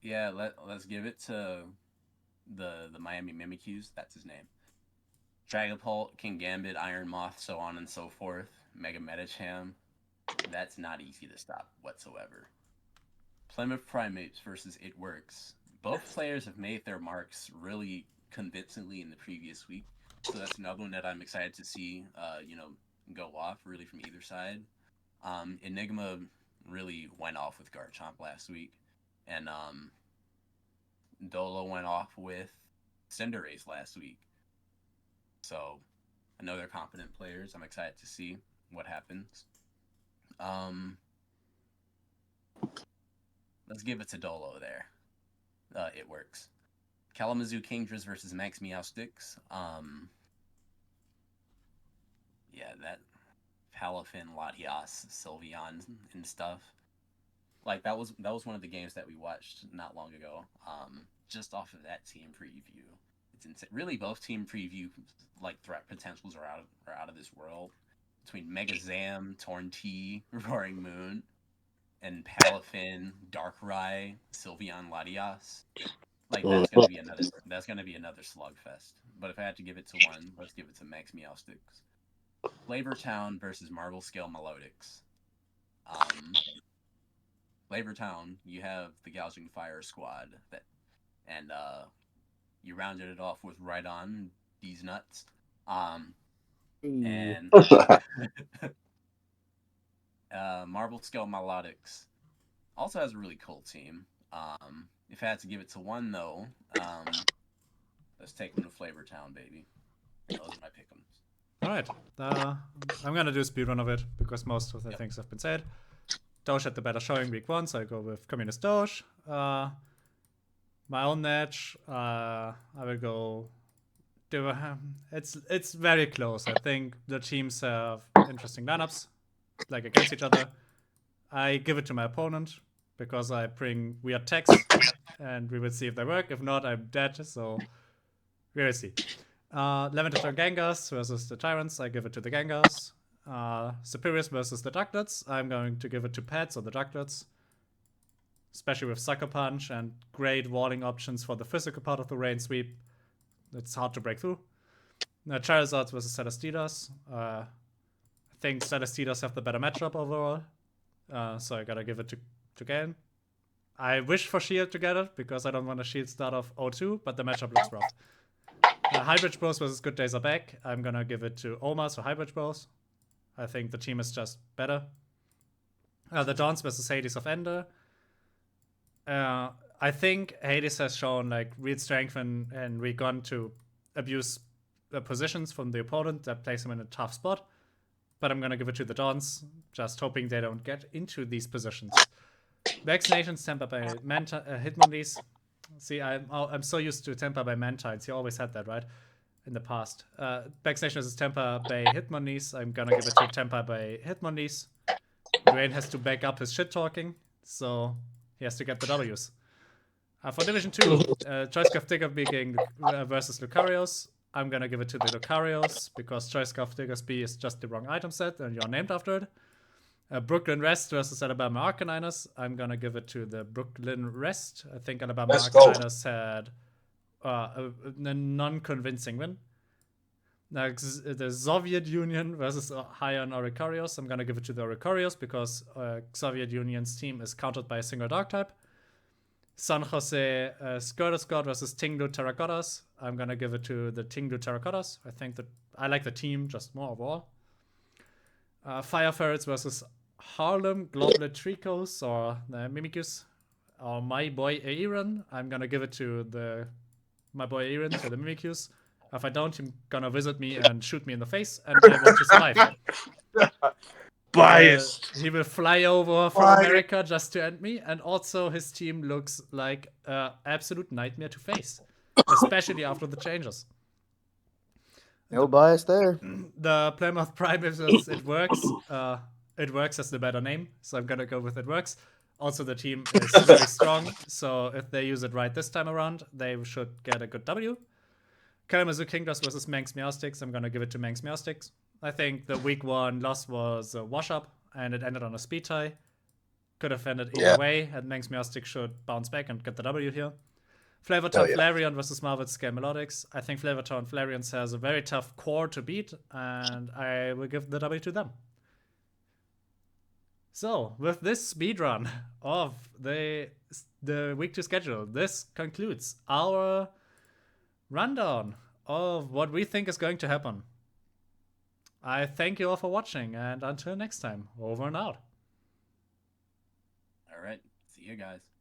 Yeah, let's give it to the Miami Mimikyus. That's his name. Dragapult, King Gambit, Iron Moth, so on and so forth. Mega Metacham. That's not easy to stop whatsoever. Plymouth Primates versus It Works. Both players have made their marks really convincingly in the previous week, so that's another one that I'm excited to see, go off really from either side. Enigma really went off with Garchomp last week, and Dolo went off with Cinderace last week. So I know they're competent players. I'm excited to see what happens. Let's give it to Dolo there. It works. Kalamazoo Kingdras versus Max Meowsticks. Yeah, that Palafin, Latias, Sylveon, and stuff. Like that was one of the games that we watched not long ago. Just off of that team preview, it's insane. Really, both team preview like threat potentials are out of this world. Between Mega Zam, Torn T, Roaring Moon, and Palafin, Darkrai, Sylveon, Latias. Like that's gonna be another slugfest. But if I had to give it to one, let's give it to Max Meowsticks. Flavor Town versus Marble Scale Melodics. Flavor Town, you have the Gouging Fire squad and you rounded it off with Rhydon, these nuts. And Marble Scale Melodics also has a really cool team. If I had to give it to one though, let's take them to Flavor Town, baby. Those are my pick'ems. Alright, I'm gonna do a speedrun of it because most of the things have been said. Doge had the better showing week 1, so I go with Communist Doge. My own match, I will go. It's very close. I think the teams have interesting lineups, like against each other. I give it to my opponent because I bring weird techs, and we will see if they work. If not, I'm dead. So we will see. Lavender Gangars versus the Tyrants. I give it to the Gangars. Superiors versus the Ducklets. I'm going to give it to Pets or the Ducklets. Especially with Sucker Punch and great walling options for the physical part of the rain sweep. It's hard to break through. Charizard versus Celestidas. I think Celestidas have the better matchup overall. So I gotta give it to Galen. I wish for Shield to get it because I don't want a Shield start of 0-2, but the matchup looks rough. Hybrid Bros versus Good Days Are Back. I'm gonna give it to Oma, so Hybrid Bros. I think the team is just better. The Dons versus Hades of Ender. I think Hades has shown like real strength and we're going to abuse positions from the opponent that place him in a tough spot. But I'm gonna give it to the Dons, just hoping they don't get into these positions. Vaccinations, Tampa Bay Hitmonlees. See, I'm so used to Tampa Bay Mantines. You always had that, right? In the past. Vaccinations is Tampa Bay Hitmonlees. I'm gonna give it to Tampa Bay Hitmonlees. Dwayne has to back up his shit talking, so he has to get the W's. For Division 2, Choice Scarf Diggersby versus Lucarios. I'm gonna give it to the Lucarios because Choice Scarf Diggersby is just the wrong item set and you're named after it. Brooklyn Rest versus Alabama Arcaniners. I'm gonna give it to the Brooklyn Rest. I think Alabama Arcaniners had a non-convincing win. The Soviet Union versus High-On Oricarios. I'm gonna give it to the Oricarios because Soviet Union's team is countered by a single dark type. San Jose Skirtoscott versus Tinglu Terracottas. I'm gonna give it to the Tinglu Terracottas. I think that I like the team just more overall. Fire Ferrets versus Harlem, Globlet Tricos, or the Mimikyu, or my boy Aaron. I'm gonna give it to my boy Aaron, to the Mimikyu. If I don't, he's gonna visit me and shoot me in the face, and I want to survive. Biased. He will fly over from America just to end me, and also his team looks like an absolute nightmare to face, especially after the changes. No bias there. The Plymouth Prime is it works. It works as the better name, so I'm gonna go with it works. Also, the team is very strong, so if they use it right this time around, they should get a good W. Kalamazoo Kingdoms versus Manx Meowsticks. I'm gonna give it to Manx Meowsticks. I think the week 1 loss was a wash up, and it ended on a speed tie. Could have ended either way, and Manx Meowsticks should bounce back and get the W here. Flavortown Flareon versus Marvel Scale Melodics. I think Flavortown Flareon has a very tough core to beat, and I will give the W to them. So, with this speedrun of the week 2 schedule, this concludes our rundown of what we think is going to happen. I thank you all for watching, and until next time, over and out. All right. See you guys.